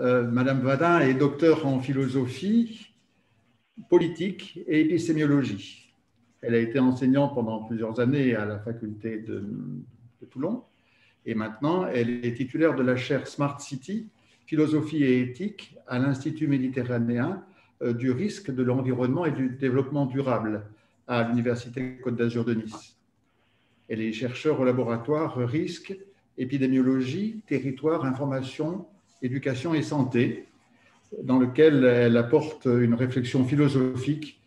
Madame Vadin est docteure en philosophie politique et épistémiologie. Elle a été enseignante pendant plusieurs années à la faculté de Toulon et maintenant elle est titulaire de la chaire Smart City, philosophie et éthique à l'Institut méditerranéen du risque de l'environnement et du développement durable à l'Université Côte d'Azur de Nice. Elle est chercheure au laboratoire risque, épidémiologie, territoire, information, éducation et santé, dans lequel elle apporte une réflexion philosophique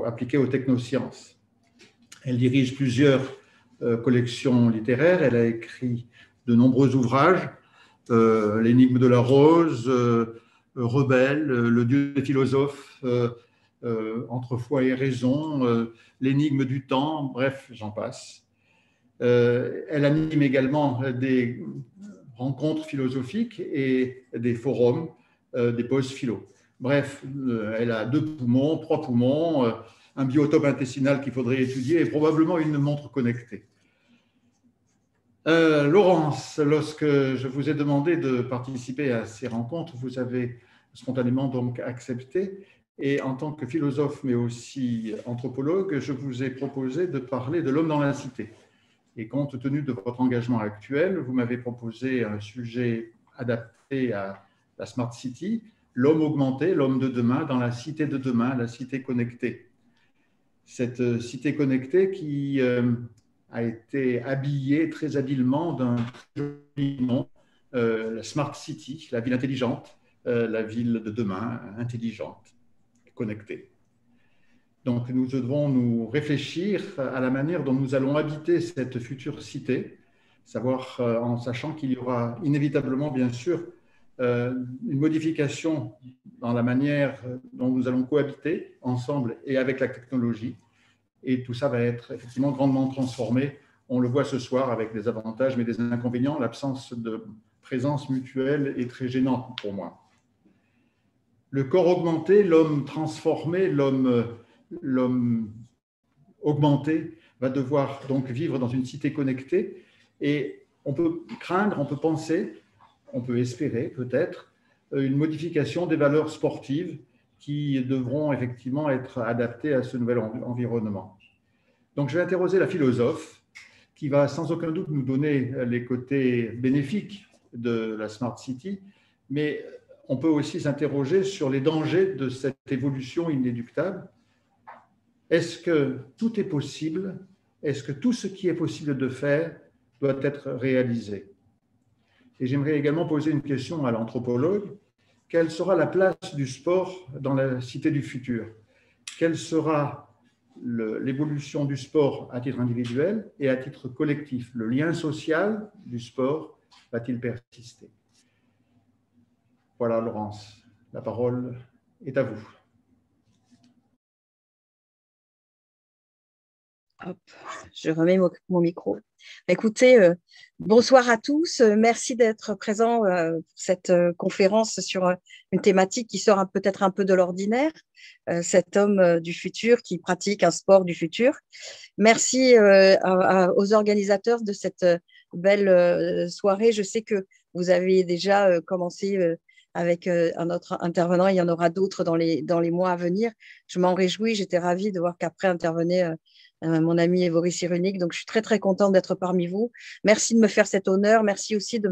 appliquée aux technosciences. Elle dirige plusieurs collections littéraires. Elle a écrit de nombreux ouvrages, L'énigme de la rose, Rebelle, Le Dieu des philosophes, Entre foi et raison, L'énigme du temps, bref, j'en passe. Elle anime également des rencontres philosophiques et des forums, des pauses philo. Bref, elle a 2 poumons, 3 poumons, un biotope intestinal qu'il faudrait étudier et probablement une montre connectée. Laurence, lorsque je vous ai demandé de participer à ces rencontres, vous avez spontanément donc accepté. Et en tant que philosophe, mais aussi anthropologue, je vous ai proposé de parler de l'homme dans la cité. Et compte tenu de votre engagement actuel, vous m'avez proposé un sujet adapté à la Smart City, l'homme augmenté, l'homme de demain, dans la cité de demain, la cité connectée. Cette cité connectée qui a été habillée très habilement d'un joli nom, la Smart City, la ville intelligente, la ville de demain, intelligente, connectée. Donc, nous devons nous réfléchir à la manière dont nous allons habiter cette future cité, savoir en sachant qu'il y aura inévitablement, bien sûr, une modification dans la manière dont nous allons cohabiter ensemble et avec la technologie. Et tout ça va être effectivement grandement transformé. On le voit ce soir avec des avantages mais des inconvénients. L'absence de présence mutuelle est très gênante pour moi. Le corps augmenté, l'homme transformé, l'homme augmenté va devoir donc vivre dans une cité connectée et on peut craindre, on peut penser, on peut espérer peut-être une modification des valeurs sportives qui devront effectivement être adaptées à ce nouvel environnement. Donc je vais interroger la philosophe qui va sans aucun doute nous donner les côtés bénéfiques de la Smart City, mais on peut aussi s'interroger sur les dangers de cette évolution inéluctable. Est-ce que tout est possible? Est-ce que tout ce qui est possible de faire doit être réalisé? Et j'aimerais également poser une question à l'anthropologue. Quelle sera la place du sport dans la cité du futur? Quelle sera l'évolution du sport à titre individuel et à titre collectif? Le lien social du sport va-t-il persister? Voilà, Laurence, la parole est à vous. Hop, je remets mon micro. Écoutez, bonsoir à tous. Merci d'être présents pour cette conférence sur une thématique qui sort peut-être un peu de l'ordinaire, cet homme du futur qui pratique un sport du futur. Merci aux organisateurs de cette belle soirée. Je sais que vous avez déjà commencé avec un autre intervenant. Il y en aura d'autres dans les mois à venir. Je m'en réjouis. J'étais ravie de voir qu'après intervenait mon ami Evory Cyrulnik. Donc, je suis très, très contente d'être parmi vous. Merci de me faire cet honneur. Merci aussi de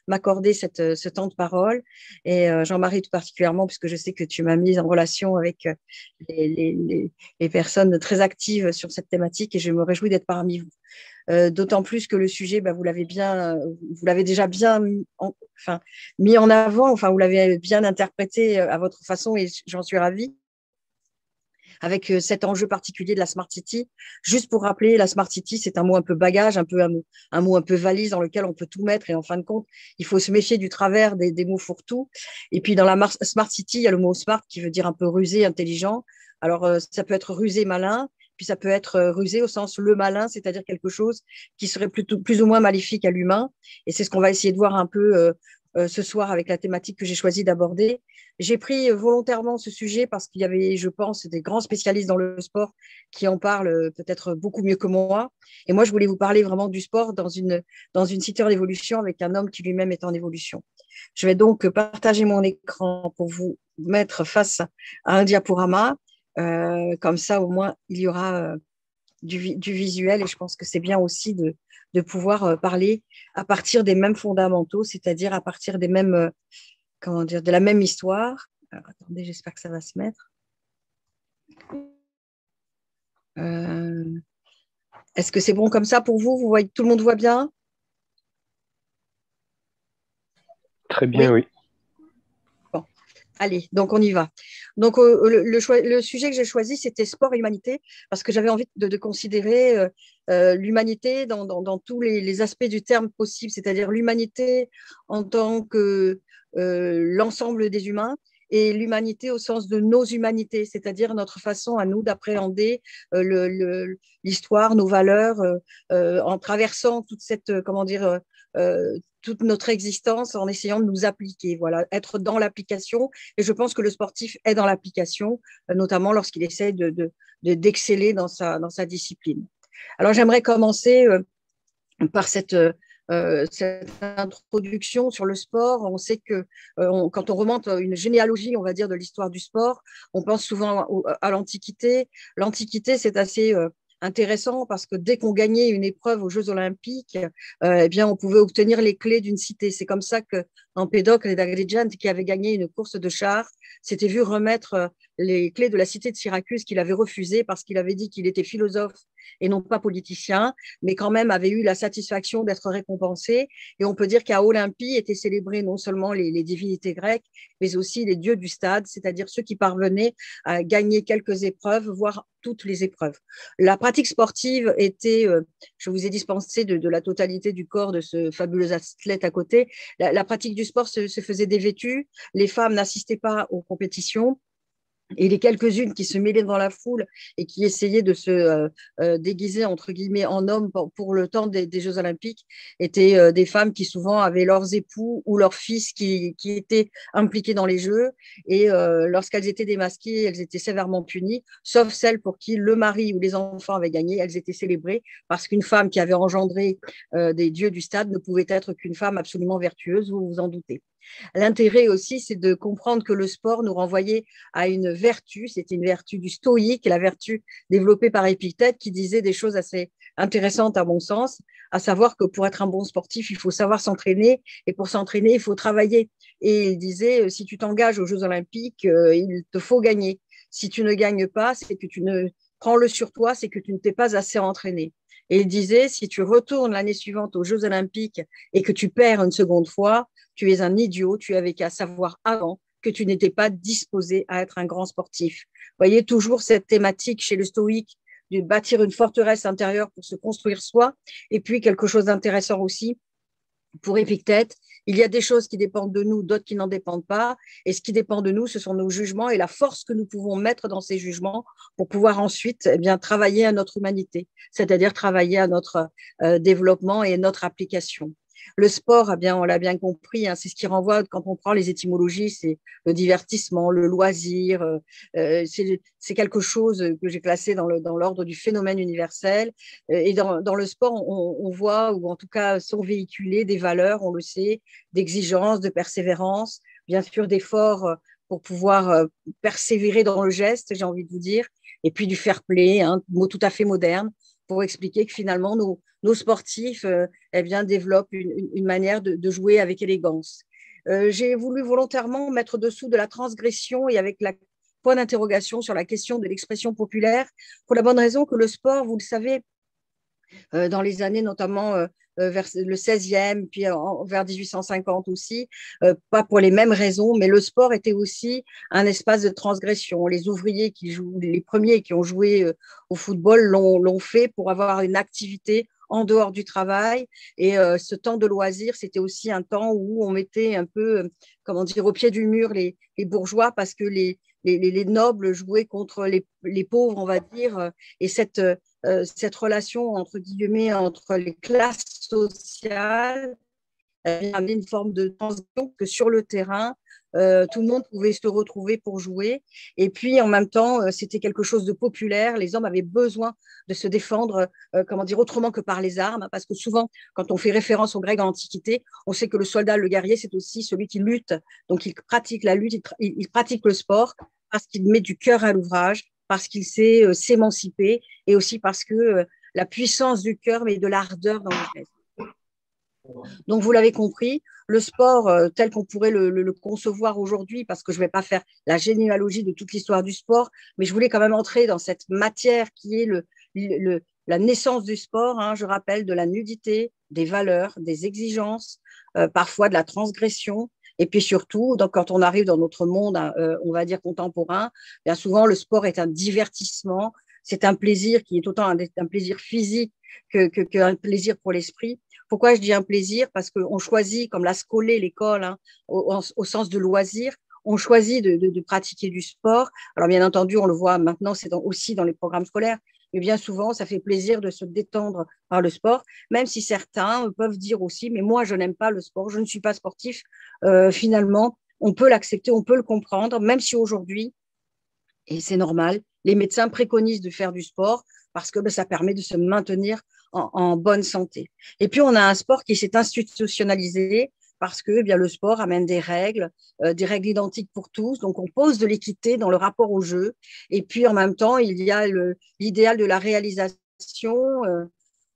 m'accorder ce temps de parole. Et Jean-Marie tout particulièrement, puisque je sais que tu m'as mise en relation avec les personnes très actives sur cette thématique et je me réjouis d'être parmi vous. D'autant plus que le sujet, vous l'avez déjà bien mis en avant, vous l'avez bien interprété à votre façon et j'en suis ravie. Avec cet enjeu particulier de la Smart City. Juste pour rappeler, la Smart City, c'est un mot un peu bagage, un mot un peu valise dans lequel on peut tout mettre. Et en fin de compte, il faut se méfier du travers des mots fourre-tout. Et puis, dans la Smart City, il y a le mot smart qui veut dire un peu rusé, intelligent. Alors, ça peut être rusé, malin. Puis, ça peut être rusé au sens le malin, c'est-à-dire quelque chose qui serait plus ou moins maléfique à l'humain. Et c'est ce qu'on va essayer de voir un peu ce soir avec la thématique que j'ai choisi d'aborder. J'ai pris volontairement ce sujet parce qu'il y avait, je pense, des grands spécialistes dans le sport qui en parlent peut-être beaucoup mieux que moi. Et moi, je voulais vous parler vraiment du sport dans une cité en évolution avec un homme qui lui-même est en évolution. Je vais donc partager mon écran pour vous mettre face à un diaporama. Comme ça, au moins, il y aura du visuel et je pense que c'est bien aussi de pouvoir parler à partir des mêmes fondamentaux, c'est-à-dire à partir des mêmes, comment dire, de la même histoire. Alors, attendez, j'espère que ça va se mettre. Est-ce que c'est bon comme ça pour vous? Vous voyez, tout le monde voit bien? Très bien, oui. Bon, allez, donc on y va. Donc le sujet que j'ai choisi, c'était sport et humanité, parce que j'avais envie de considérer l'humanité dans tous les aspects du terme possible, c'est-à-dire l'humanité en tant que l'ensemble des humains, et l'humanité au sens de nos humanités, c'est-à-dire notre façon à nous d'appréhender l'histoire, nos valeurs, en traversant toute cette, comment dire, toute notre existence, en essayant de nous appliquer, voilà, être dans l'application. Et je pense que le sportif est dans l'application, notamment lorsqu'il essaie d'exceller dans sa discipline. Alors j'aimerais commencer par cette introduction sur le sport. On sait que quand on remonte une généalogie, on va dire, de l'histoire du sport, on pense souvent à l'Antiquité. L'Antiquité, c'est assez intéressant parce que dès qu'on gagnait une épreuve aux Jeux Olympiques, eh bien, on pouvait obtenir les clés d'une cité. C'est comme ça que Empédocle d'Agrigente, qui avait gagné une course de chars, s'était vu remettre les clés de la cité de Syracuse qu'il avait refusée parce qu'il avait dit qu'il était philosophe et non pas politicien, mais quand même avait eu la satisfaction d'être récompensé. Et on peut dire qu'à Olympie étaient célébrés non seulement les divinités grecques, mais aussi les dieux du stade, c'est-à-dire ceux qui parvenaient à gagner quelques épreuves, voire toutes les épreuves. La pratique sportive était, je vous ai dispensé de la totalité du corps de ce fabuleux athlète à côté, la pratique du sport se faisait dévêtue, les femmes n'assistaient pas aux compétitions, et les quelques-unes qui se mêlaient dans la foule et qui essayaient de se déguiser, entre guillemets, en hommes pour le temps des Jeux Olympiques étaient des femmes qui souvent avaient leurs époux ou leurs fils qui étaient impliqués dans les Jeux. Et lorsqu'elles étaient démasquées, elles étaient sévèrement punies, sauf celles pour qui le mari ou les enfants avaient gagné. Elles étaient célébrées parce qu'une femme qui avait engendré des dieux du stade ne pouvait être qu'une femme absolument vertueuse, vous vous en doutez. L'intérêt aussi, c'est de comprendre que le sport nous renvoyait à une vertu, c'était une vertu du stoïque, la vertu développée par Épictète qui disait des choses assez intéressantes à mon sens, à savoir que pour être un bon sportif, il faut savoir s'entraîner et pour s'entraîner, il faut travailler. Et il disait, si tu t'engages aux Jeux Olympiques, il te faut gagner. Si tu ne gagnes pas, c'est que tu ne prends-le sur toi, c'est que tu ne t'es pas assez entraîné. Et il disait, si tu retournes l'année suivante aux Jeux Olympiques et que tu perds une seconde fois, tu es un idiot, tu avais qu'à savoir avant que tu n'étais pas disposé à être un grand sportif. Vous voyez, toujours cette thématique chez le stoïque de bâtir une forteresse intérieure pour se construire soi. Et puis, quelque chose d'intéressant aussi, pour Épictète, il y a des choses qui dépendent de nous, d'autres qui n'en dépendent pas. Et ce qui dépend de nous, ce sont nos jugements et la force que nous pouvons mettre dans ces jugements pour pouvoir ensuite bien, travailler à notre humanité, c'est-à-dire travailler à notre développement et notre application. Le sport, eh bien, on l'a bien compris, hein, c'est ce qui renvoie, quand on prend les étymologies, c'est le divertissement, le loisir, c'est quelque chose que j'ai classé dans l'ordre du phénomène universel. Et dans le sport, on voit, ou en tout cas sont véhiculées des valeurs, on le sait, d'exigence, de persévérance, bien sûr d'efforts pour pouvoir persévérer dans le geste, j'ai envie de vous dire, et puis du fair play, un mot tout à fait moderne, pour expliquer que finalement, nos sportifs eh bien, développent une manière de jouer avec élégance. J'ai voulu volontairement mettre dessous de la transgression et avec la point d'interrogation sur la question de l'expression populaire, pour la bonne raison que le sport, vous le savez, dans les années notamment vers le 16e, puis vers 1850 aussi, pas pour les mêmes raisons, mais le sport était aussi un espace de transgression. Les ouvriers qui jouent, les premiers qui ont joué au football l'ont fait pour avoir une activité en dehors du travail. Et ce temps de loisir, c'était aussi un temps où on mettait un peu, comment dire, au pied du mur les bourgeois parce que les nobles jouaient contre les pauvres, on va dire, et cette relation entre guillemets entre les classes sociales amené une forme de transition que sur le terrain, tout le monde pouvait se retrouver pour jouer. Et puis, en même temps, c'était quelque chose de populaire. Les hommes avaient besoin de se défendre, comment dire, autrement que par les armes, parce que souvent, quand on fait référence aux Grecs en Antiquité, on sait que le soldat, le guerrier, c'est aussi celui qui lutte. Donc, il pratique la lutte, il pratique le sport parce qu'il met du cœur à l'ouvrage, parce qu'il sait s'émanciper et aussi parce que la puissance du cœur met de l'ardeur dans le geste. Donc, vous l'avez compris, le sport tel qu'on pourrait le concevoir aujourd'hui, parce que je ne vais pas faire la généalogie de toute l'histoire du sport, mais je voulais quand même entrer dans cette matière qui est la naissance du sport, hein, je rappelle, de la nudité, des valeurs, des exigences, parfois de la transgression. Et puis surtout, donc, quand on arrive dans notre monde, on va dire contemporain, bien souvent, le sport est un divertissement, c'est un plaisir qui est autant un plaisir physique qu'un plaisir pour l'esprit. Pourquoi je dis un plaisir? Parce qu'on choisit, comme la scolée, l'école, hein, au sens de loisir, on choisit de pratiquer du sport. Alors, bien entendu, on le voit maintenant, c'est aussi dans les programmes scolaires, mais bien souvent, ça fait plaisir de se détendre par le sport, même si certains peuvent dire aussi, mais moi, je n'aime pas le sport, je ne suis pas sportif. Finalement, on peut l'accepter, on peut le comprendre, même si aujourd'hui, et c'est normal, les médecins préconisent de faire du sport parce que ça permet de se maintenir en bonne santé. Et puis, on a un sport qui s'est institutionnalisé parce que bien, le sport amène des règles identiques pour tous. Donc, on pose de l'équité dans le rapport au jeu. Et puis, en même temps, il y a l'idéal de la réalisation.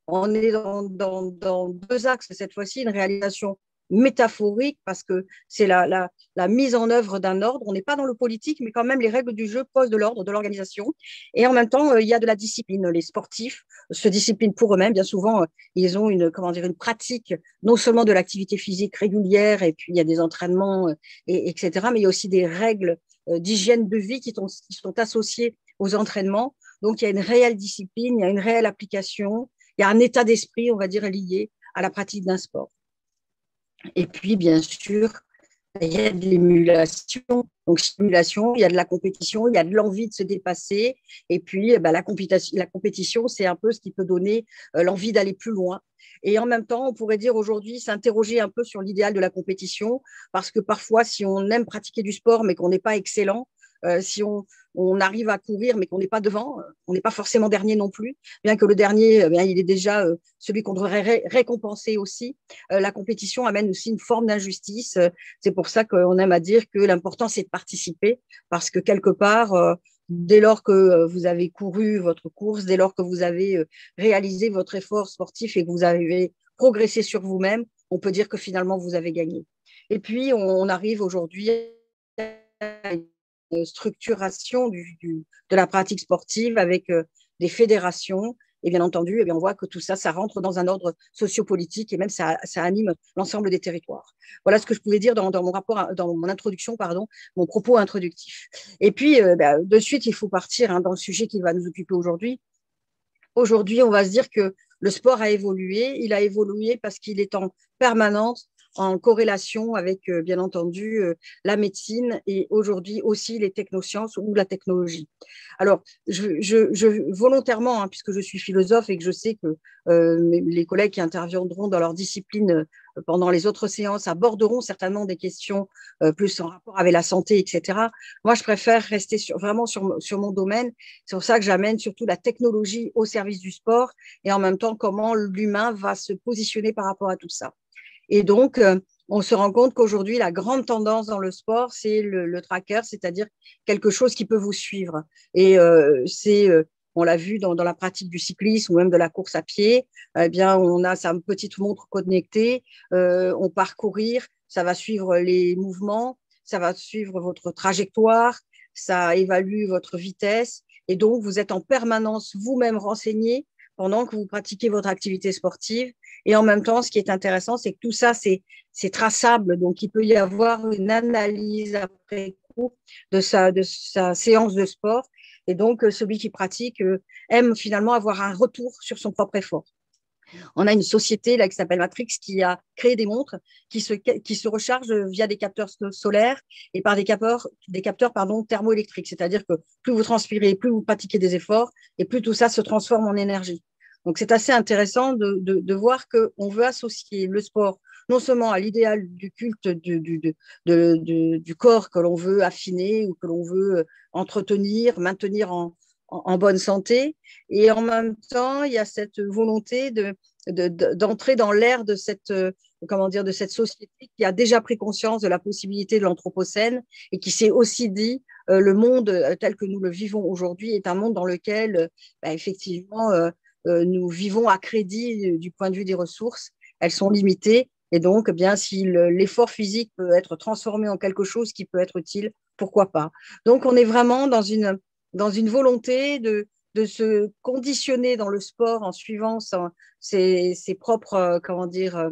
On est dans deux axes cette fois-ci, une réalisation métaphorique parce que c'est la mise en œuvre d'un ordre. On n'est pas dans le politique, mais quand même les règles du jeu posent de l'ordre, de l'organisation. Et en même temps, il y a de la discipline. Les sportifs se disciplinent pour eux-mêmes. Bien souvent, ils ont une pratique non seulement de l'activité physique régulière, et puis il y a des entraînements, etc., mais il y a aussi des règles d'hygiène de vie qui sont associées aux entraînements. Donc, il y a une réelle discipline, il y a une réelle application, il y a un état d'esprit, on va dire, lié à la pratique d'un sport. Et puis, bien sûr, il y a de l'émulation. Donc, stimulation, il y a de la compétition, il y a de l'envie de se dépasser. Et puis, la compétition, c'est un peu ce qui peut donner l'envie d'aller plus loin. Et en même temps, on pourrait dire aujourd'hui, s'interroger un peu sur l'idéal de la compétition, parce que parfois, si on aime pratiquer du sport, mais qu'on n'est pas excellent, si on arrive à courir mais qu'on n'est pas devant, on n'est pas forcément dernier non plus, bien que le dernier, il est déjà celui qu'on devrait récompenser aussi. La compétition amène aussi une forme d'injustice. C'est pour ça qu'on aime à dire que l'important, c'est de participer, parce que quelque part, dès lors que vous avez couru votre course, dès lors que vous avez réalisé votre effort sportif et que vous avez progressé sur vous-même, on peut dire que finalement, vous avez gagné. Et puis, on arrive aujourd'hui à une structuration de la pratique sportive avec des fédérations. Et bien entendu, on voit que tout ça, ça rentre dans un ordre sociopolitique et même ça anime l'ensemble des territoires. Voilà ce que je pouvais dire dans mon introduction, mon propos introductif. Et puis, de suite, il faut partir dans le sujet qui va nous occuper aujourd'hui. Aujourd'hui, on va se dire que le sport a évolué. Il a évolué parce qu'il est en permanence en corrélation avec, bien entendu, la médecine et aujourd'hui aussi les technosciences ou la technologie. Alors, volontairement, puisque je suis philosophe et que je sais que les collègues qui interviendront dans leur discipline pendant les autres séances aborderont certainement des questions plus en rapport avec la santé, etc. Moi, je préfère rester vraiment sur mon domaine. C'est pour ça que j'amène surtout la technologie au service du sport et en même temps comment l'humain va se positionner par rapport à tout ça. Et donc, on se rend compte qu'aujourd'hui, la grande tendance dans le sport, c'est le tracker, c'est-à-dire quelque chose qui peut vous suivre. Et on l'a vu dans la pratique du cyclisme ou même de la course à pied, eh bien, on a sa petite montre connectée, on parcourir, ça va suivre les mouvements, ça va suivre votre trajectoire, ça évalue votre vitesse. Et donc, vous êtes en permanence vous-même renseigné pendant que vous pratiquez votre activité sportive. Et en même temps, ce qui est intéressant, c'est que tout ça, c'est traçable. Donc, il peut y avoir une analyse après coup de sa séance de sport. Et donc, celui qui pratique aime finalement avoir un retour sur son propre effort. On a une société là, qui s'appelle Matrix qui a créé des montres qui se rechargent via des capteurs solaires et par des capteurs thermoélectriques. C'est-à-dire que plus vous transpirez, plus vous pratiquez des efforts et plus tout ça se transforme en énergie. Donc, c'est assez intéressant de voir qu'on veut associer le sport non seulement à l'idéal du culte du corps que l'on veut affiner ou que l'on veut entretenir, maintenir en bonne santé, et en même temps, il y a cette volonté d'entrer dans l'ère de cette, comment dire, de cette société qui a déjà pris conscience de la possibilité de l'anthropocène et qui s'est aussi dit le monde tel que nous le vivons aujourd'hui est un monde dans lequel, effectivement, nous vivons à crédit du point de vue des ressources. Elles sont limitées. Et donc, bien, si l'effort physique peut être transformé en quelque chose qui peut être utile, pourquoi pas? Donc, on est vraiment dans une volonté de se conditionner dans le sport en suivant ses propres, comment dire,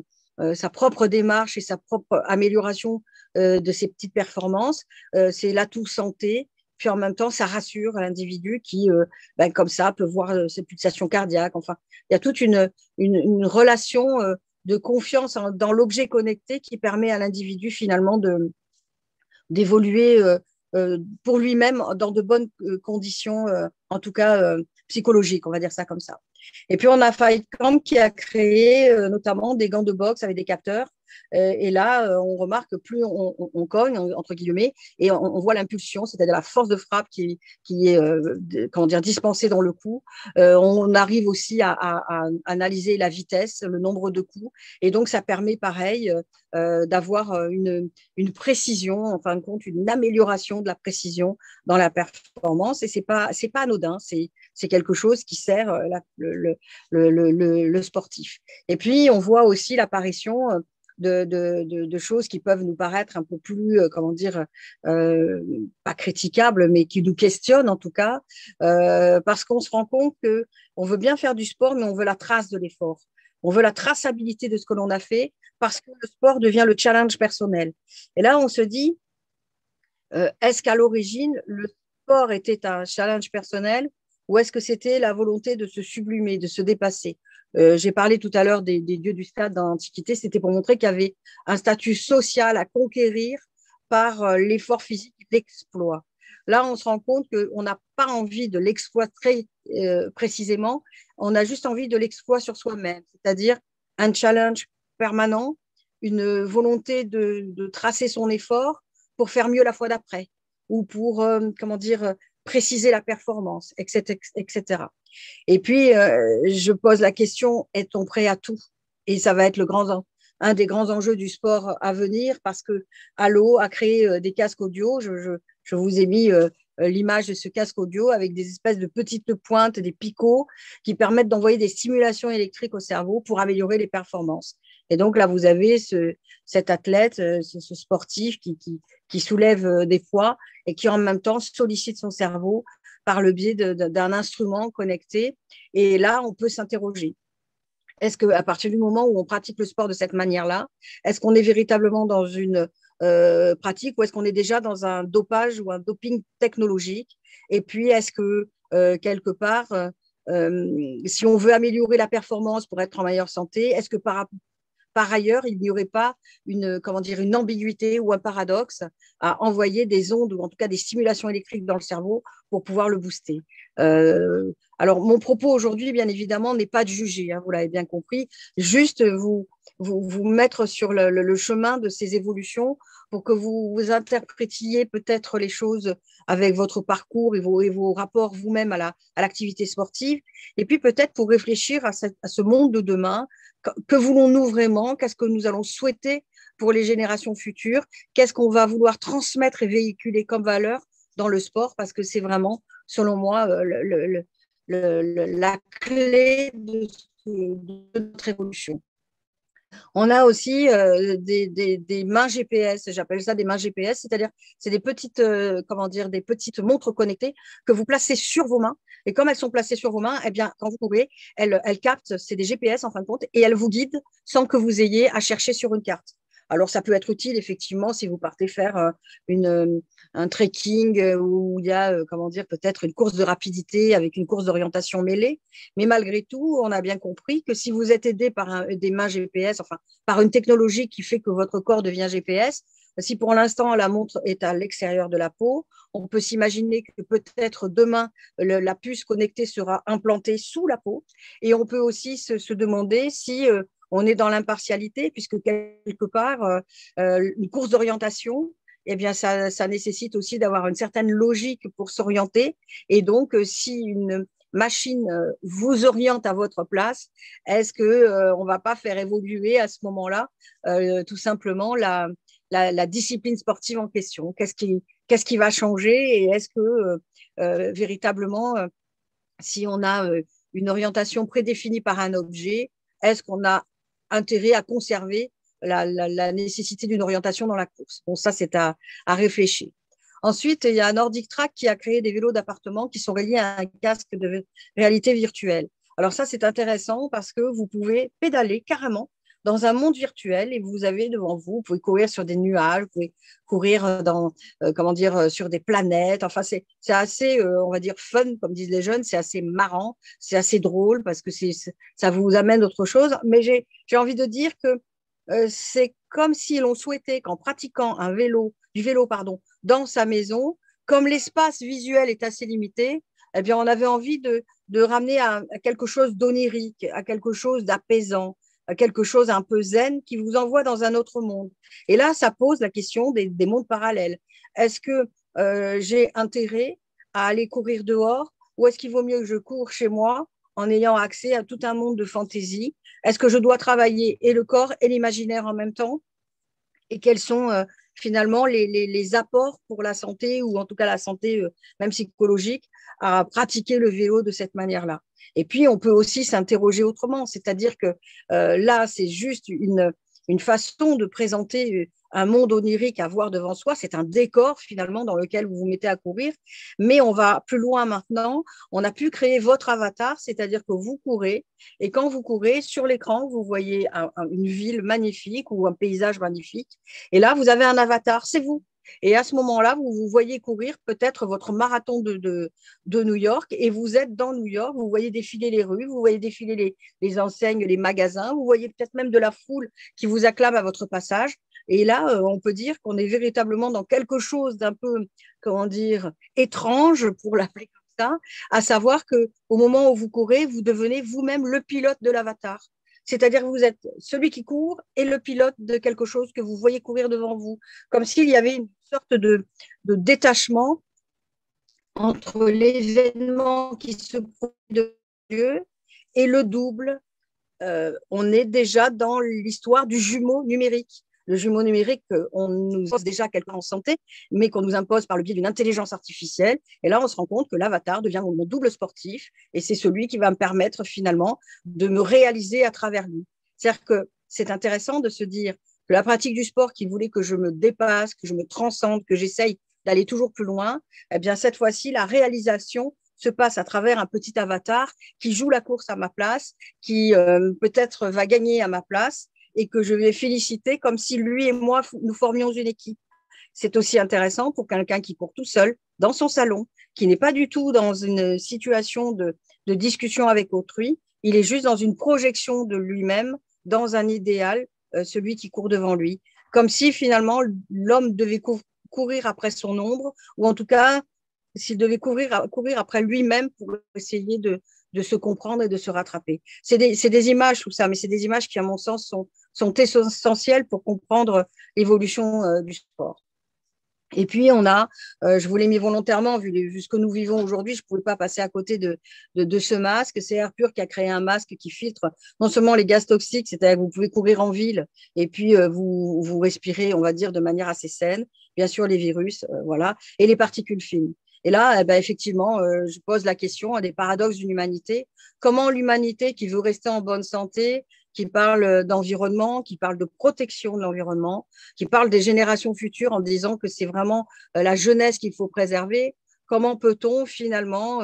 sa propre démarche et sa propre amélioration de ses petites performances. C'est l'atout santé. Puis en même temps, ça rassure l'individu qui, comme ça, peut voir ses pulsations cardiaques. Enfin, il y a toute une relation de confiance dans l'objet connecté qui permet à l'individu finalement d'évoluer pour lui-même dans de bonnes conditions, en tout cas psychologiques, on va dire ça comme ça. Et puis on a Fight Camp qui a créé notamment des gants de boxe avec des capteurs. Et là, on remarque que plus on cogne, entre guillemets, et on voit l'impulsion, c'est-à-dire la force de frappe qui est comment dire, dispensée dans le coup. On arrive aussi à analyser la vitesse, le nombre de coups. Et donc, ça permet, pareil, d'avoir une précision, en fin de compte, une amélioration de la précision dans la performance. Et c'est pas anodin, c'est quelque chose qui sert le sportif. Et puis, on voit aussi l'apparition de choses qui peuvent nous paraître un peu plus, comment dire, pas critiquables, mais qui nous questionnent en tout cas, parce qu'on se rend compte qu'on veut bien faire du sport, mais on veut la trace de l'effort. On veut la traçabilité de ce que l'on a fait parce que le sport devient le challenge personnel. Et là, on se dit, est-ce qu'à l'origine, le sport était un challenge personnel ou est-ce que c'était la volonté de se sublimer, de se dépasser? J'ai parlé tout à l'heure des dieux du stade dans l'Antiquité, c'était pour montrer qu'il y avait un statut social à conquérir par l'effort physique, l'exploit. Là, on se rend compte qu'on n'a pas envie de l'exploit très précisément, on a juste envie de l'exploit sur soi-même, c'est-à-dire un challenge permanent, une volonté de tracer son effort pour faire mieux la fois d'après ou pour, comment dire, préciser la performance, etc., etc. Et puis, je pose la question, est-on prêt à tout? Et ça va être un des grands enjeux du sport à venir parce que Allo a créé des casques audio. Je vous ai mis l'image de ce casque audio avec des espèces de petites pointes, des picots qui permettent d'envoyer des stimulations électriques au cerveau pour améliorer les performances. Et donc là, vous avez cet athlète, ce sportif qui soulève des poids et qui en même temps sollicite son cerveau par le biais d'un instrument connecté. Et là, on peut s'interroger. Est-ce qu'à partir du moment où on pratique le sport de cette manière-là, est-ce qu'on est véritablement dans une pratique ou est-ce qu'on est déjà dans un dopage ou un doping technologique? Et puis, est-ce que quelque part, si on veut améliorer la performance pour être en meilleure santé, est-ce que par ailleurs, il n'y aurait pas une ambiguïté ou un paradoxe à envoyer des ondes ou en tout cas des stimulations électriques dans le cerveau pour pouvoir le booster. Alors, mon propos aujourd'hui, bien évidemment, n'est pas de juger, hein, vous l'avez bien compris, juste vous mettre sur le chemin de ces évolutions pour que vous interprétiez peut-être les choses avec votre parcours et vos rapports vous-même à l'activité sportive, et puis peut-être pour réfléchir à ce monde de demain. Que voulons-nous vraiment? Qu'est-ce que nous allons souhaiter pour les générations futures? Qu'est-ce qu'on va vouloir transmettre et véhiculer comme valeur dans le sport? Parce que c'est vraiment, selon moi, la clé de notre évolution. On a aussi des mains GPS, j'appelle ça des mains GPS, c'est-à-dire c'est des petites, des petites montres connectées que vous placez sur vos mains. Et comme elles sont placées sur vos mains, eh bien, quand vous courez, elles captent, c'est des GPS en fin de compte, et elles vous guident sans que vous ayez à chercher sur une carte. Alors, ça peut être utile, effectivement, si vous partez faire un trekking où il y a, peut-être une course de rapidité avec une course d'orientation mêlée. Mais malgré tout, on a bien compris que si vous êtes aidé par des mains GPS, enfin, par une technologie qui fait que votre corps devient GPS, si pour l'instant la montre est à l'extérieur de la peau, on peut s'imaginer que peut-être demain, la puce connectée sera implantée sous la peau. Et on peut aussi se demander si on est dans l'impartialité, puisque quelque part, une course d'orientation, eh bien, ça nécessite aussi d'avoir une certaine logique pour s'orienter. Et donc, si une machine vous oriente à votre place, est-ce que on va pas faire évoluer à ce moment-là tout simplement la discipline sportive en question? Qu'est-ce qui va changer? Et est-ce que véritablement, si on a une orientation prédéfinie par un objet, est-ce qu'on a intérêt à conserver la nécessité d'une orientation dans la course? Bon, ça, c'est à réfléchir. Ensuite, il y a Nordic Track qui a créé des vélos d'appartement qui sont reliés à un casque de réalité virtuelle. Alors ça, c'est intéressant parce que vous pouvez pédaler carrément dans un monde virtuel et vous avez devant vous, vous pouvez courir sur des nuages, vous pouvez courir sur des planètes. Enfin, c'est assez, on va dire, fun, comme disent les jeunes, c'est assez marrant, c'est assez drôle parce que ça vous amène autre chose. Mais j'ai envie de dire que c'est comme si l'on souhaitait qu'en pratiquant du vélo, dans sa maison, comme l'espace visuel est assez limité, eh bien, on avait envie de ramener à quelque chose d'onirique, à quelque chose d'apaisant, à quelque chose un peu zen qui vous envoie dans un autre monde. Et là, ça pose la question des mondes parallèles. Est-ce que j'ai intérêt à aller courir dehors ou est-ce qu'il vaut mieux que je cours chez moi en ayant accès à tout un monde de fantaisie? Est-ce que je dois travailler et le corps et l'imaginaire en même temps? Et quels sont finalement les apports pour la santé, ou en tout cas la santé même psychologique, à pratiquer le vélo de cette manière-là? Et puis, on peut aussi s'interroger autrement, c'est-à-dire que là, c'est juste une façon de présenter un monde onirique à voir devant soi. C'est un décor finalement dans lequel vous vous mettez à courir, mais on va plus loin maintenant. On a pu créer votre avatar, c'est-à-dire que vous courez, et quand vous courez, sur l'écran, vous voyez une ville magnifique ou un paysage magnifique, et là, vous avez un avatar, c'est vous. Et à ce moment-là, vous vous voyez courir peut-être votre marathon de New York, et vous êtes dans New York, vous voyez défiler les rues, vous voyez défiler les enseignes, les magasins, vous voyez peut-être même de la foule qui vous acclame à votre passage. Et là, on peut dire qu'on est véritablement dans quelque chose d'un peu, comment dire, étrange, pour l'appeler comme ça, à savoir qu'au moment où vous courez, vous devenez vous-même le pilote de l'avatar. C'est-à-dire que vous êtes celui qui court et le pilote de quelque chose que vous voyez courir devant vous, comme s'il y avait une sorte de détachement entre l'événement qui se produit de Dieu et le double. On est déjà dans l'histoire du jumeau numérique. Le jumeau numérique, on nous impose déjà quelque part en santé, mais qu'on nous impose par le biais d'une intelligence artificielle. Et là, on se rend compte que l'avatar devient mon double sportif, et c'est celui qui va me permettre finalement de me réaliser à travers lui. C'est-à-dire que c'est intéressant de se dire que la pratique du sport qui voulait que je me dépasse, que je me transcende, que j'essaye d'aller toujours plus loin, eh bien cette fois-ci, la réalisation se passe à travers un petit avatar qui joue la course à ma place, qui peut-être va gagner à ma place, et que je vais féliciter comme si lui et moi, nous formions une équipe. C'est aussi intéressant pour quelqu'un qui court tout seul dans son salon, qui n'est pas du tout dans une situation de discussion avec autrui. Il est juste dans une projection de lui-même, dans un idéal, celui qui court devant lui. Comme si finalement l'homme devait courir après son ombre, ou en tout cas, s'il devait courir après lui-même pour essayer de se comprendre et de se rattraper. C'est des images, tout ça, mais c'est des images qui, à mon sens, sont essentielles pour comprendre l'évolution du sport. Et puis, on a, je vous l'ai mis volontairement, vu ce que nous vivons aujourd'hui, je ne pouvais pas passer à côté de ce masque. C'est Airpur qui a créé un masque qui filtre non seulement les gaz toxiques, c'est-à-dire que vous pouvez courir en ville et puis vous respirez, on va dire, de manière assez saine, bien sûr les virus, voilà, et les particules fines. Et là, effectivement, je pose la question des paradoxes d'une humanité. Comment l'humanité qui veut rester en bonne santé, qui parle d'environnement, qui parle de protection de l'environnement, qui parle des générations futures en disant que c'est vraiment la jeunesse qu'il faut préserver, comment peut-on finalement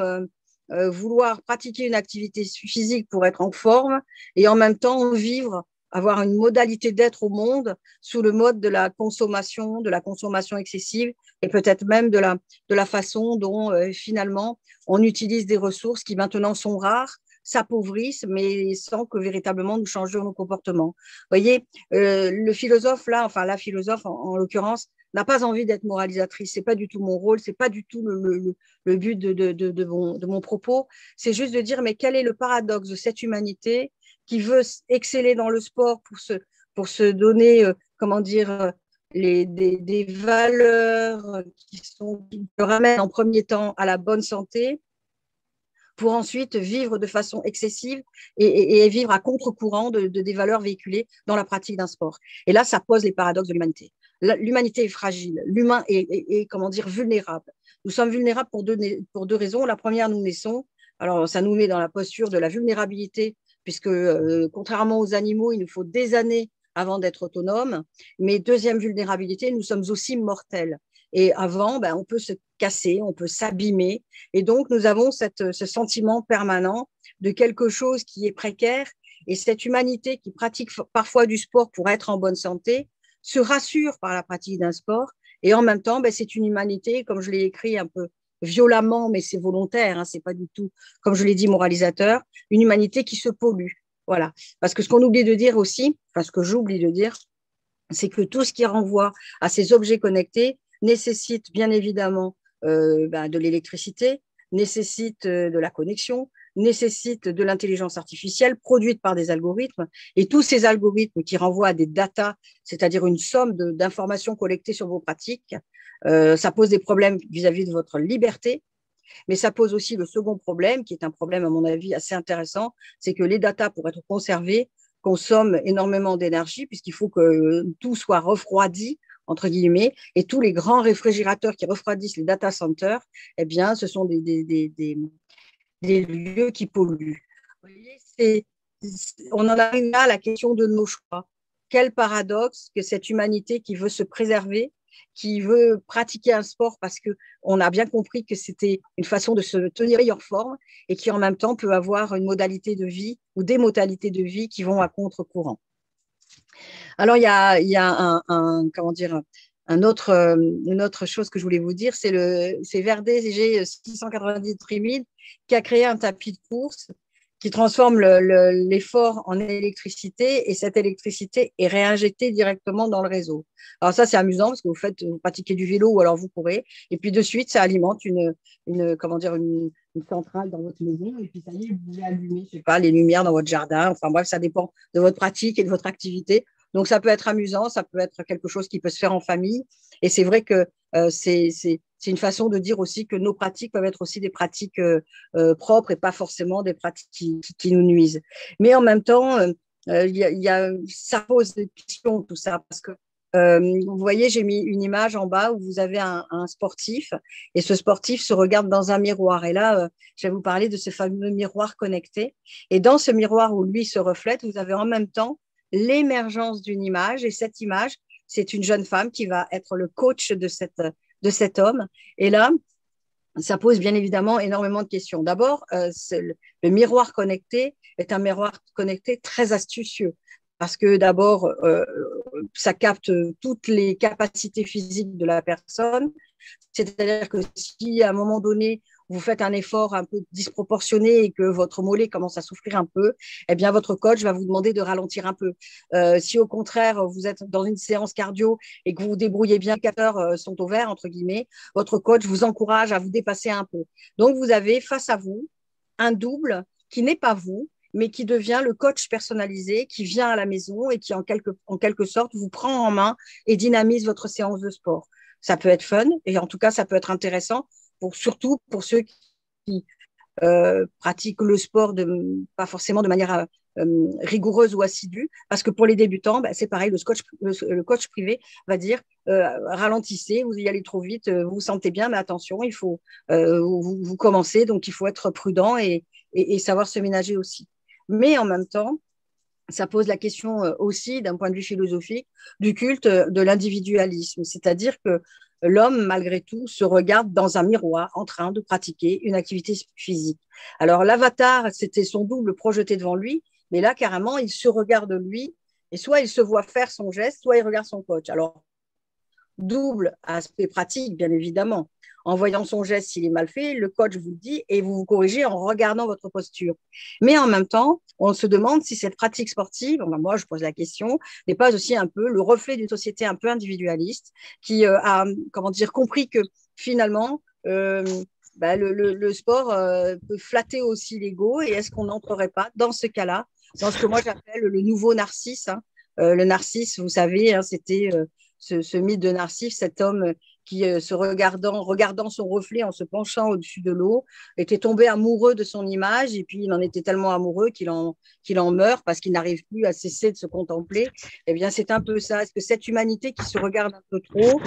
vouloir pratiquer une activité physique pour être en forme et en même temps vivre, avoir une modalité d'être au monde sous le mode de la consommation excessive, et peut-être même de la façon dont finalement on utilise des ressources qui maintenant sont rares, s'appauvrissent, mais sans que véritablement nous changions nos comportements. Vous voyez, le philosophe là, enfin la philosophe en l'occurrence, n'a pas envie d'être moralisatrice. C'est pas du tout mon rôle, c'est pas du tout le but de mon propos. C'est juste de dire, mais quel est le paradoxe de cette humanité qui veut exceller dans le sport pour se donner, comment dire, des valeurs qui le ramènent en premier temps à la bonne santé, pour ensuite vivre de façon excessive et vivre à contre-courant des valeurs véhiculées dans la pratique d'un sport. Et là, ça pose les paradoxes de l'humanité. L'humanité est fragile, l'humain est, comment dire, vulnérable. Nous sommes vulnérables pour deux raisons. La première, nous naissons. Alors, ça nous met dans la posture de la vulnérabilité, puisque contrairement aux animaux, il nous faut des années avant d'être autonome. Mais deuxième vulnérabilité, nous sommes aussi mortels. Et avant, on peut se casser, on peut s'abîmer. Et donc, nous avons ce sentiment permanent de quelque chose qui est précaire. Et cette humanité qui pratique parfois du sport pour être en bonne santé se rassure par la pratique d'un sport. Et en même temps, c'est une humanité, comme je l'ai écrit un peu violemment, mais c'est volontaire, hein, c'est pas du tout, comme je l'ai dit, moralisateur, une humanité qui se pollue. Voilà. Parce que ce qu'on oublie de dire aussi, enfin, ce que j'oublie de dire, c'est que tout ce qui renvoie à ces objets connectés nécessite bien évidemment de l'électricité, nécessite de la connexion, nécessite de l'intelligence artificielle produite par des algorithmes. Et tous ces algorithmes qui renvoient à des datas, c'est-à-dire une somme d'informations collectées sur vos pratiques, ça pose des problèmes vis-à-vis de votre liberté. Mais ça pose aussi le second problème, qui est un problème, à mon avis, assez intéressant, c'est que les datas, pour être conservées, consomment énormément d'énergie, puisqu'il faut que tout soit refroidi, entre guillemets, et tous les grands réfrigérateurs qui refroidissent les data centers, eh bien, ce sont des lieux qui polluent. Vous voyez, on en arrive là à la question de nos choix. Quel paradoxe que cette humanité qui veut se préserver, qui veut pratiquer un sport parce qu'on a bien compris que c'était une façon de se tenir en meilleure forme et qui en même temps peut avoir une modalité de vie ou des modalités de vie qui vont à contre-courant. Alors, il y a comment dire, une autre chose que je voulais vous dire, c'est Verdez G690 Trimid qui a créé un tapis de course qui transforme l'effort en électricité et cette électricité est réinjectée directement dans le réseau. Alors ça, c'est amusant parce que vous pratiquez du vélo ou alors vous courez et puis de suite, ça alimente une centrale dans votre maison et puis ça y est, vous pouvez allumer, je sais pas, les lumières dans votre jardin. Enfin bref, ça dépend de votre pratique et de votre activité. Donc ça peut être amusant, ça peut être quelque chose qui peut se faire en famille et c'est vrai que c'est une façon de dire aussi que nos pratiques peuvent être aussi des pratiques propres et pas forcément des pratiques qui nous nuisent. Mais en même temps, ça pose des questions, tout ça, parce que vous voyez, j'ai mis une image en bas où vous avez un sportif et ce sportif se regarde dans un miroir. Et là, je vais vous parler de ce fameux miroir connecté. Et dans ce miroir où lui se reflète, vous avez en même temps l'émergence d'une image et cette image, c'est une jeune femme qui va être le coach de cet homme. Et là, ça pose bien évidemment énormément de questions. D'abord, le miroir connecté est un miroir connecté très astucieux parce que d'abord, ça capte toutes les capacités physiques de la personne. C'est-à-dire que si à un moment donné, vous faites un effort un peu disproportionné et que votre mollet commence à souffrir un peu, eh bien, votre coach va vous demander de ralentir un peu. Si au contraire, vous êtes dans une séance cardio et que vous vous débrouillez bien, les capteurs sont au vert, entre guillemets, votre coach vous encourage à vous dépasser un peu. Donc, vous avez face à vous un double qui n'est pas vous, mais qui devient le coach personnalisé, qui vient à la maison et qui, en quelque sorte, vous prend en main et dynamise votre séance de sport. Ça peut être fun et en tout cas, ça peut être intéressant, surtout pour ceux qui pratiquent le sport pas forcément de manière rigoureuse ou assidue, parce que pour les débutants, c'est pareil, le coach privé va dire ralentissez, vous y allez trop vite, vous vous sentez bien, mais attention, il faut vous commencez, donc il faut être prudent et savoir se ménager aussi. Mais en même temps, ça pose la question aussi, d'un point de vue philosophique, du culte de l'individualisme, c'est-à-dire que l'homme, malgré tout, se regarde dans un miroir en train de pratiquer une activité physique. Alors, l'avatar, c'était son double projeté devant lui, mais là, carrément, il se regarde lui, et soit il se voit faire son geste, soit il regarde son coach. Alors, double aspect pratique, bien évidemment. En voyant son geste, s'il est mal fait, le coach vous le dit et vous vous corrigez en regardant votre posture. Mais en même temps, on se demande si cette pratique sportive, moi je pose la question, n'est pas aussi un peu le reflet d'une société un peu individualiste qui a, compris que finalement, le sport peut flatter aussi l'ego et est-ce qu'on n'entrerait pas dans ce cas-là dans ce que moi j'appelle le nouveau Narcisse. Hein. Le Narcisse, vous savez, hein, c'était ce mythe de Narcisse, cet homme qui, regardant son reflet en se penchant au-dessus de l'eau, était tombé amoureux de son image et puis il en était tellement amoureux qu'il en meurt parce qu'il n'arrive plus à cesser de se contempler. Eh bien, c'est un peu ça. Est-ce que cette humanité qui se regarde un peu trop,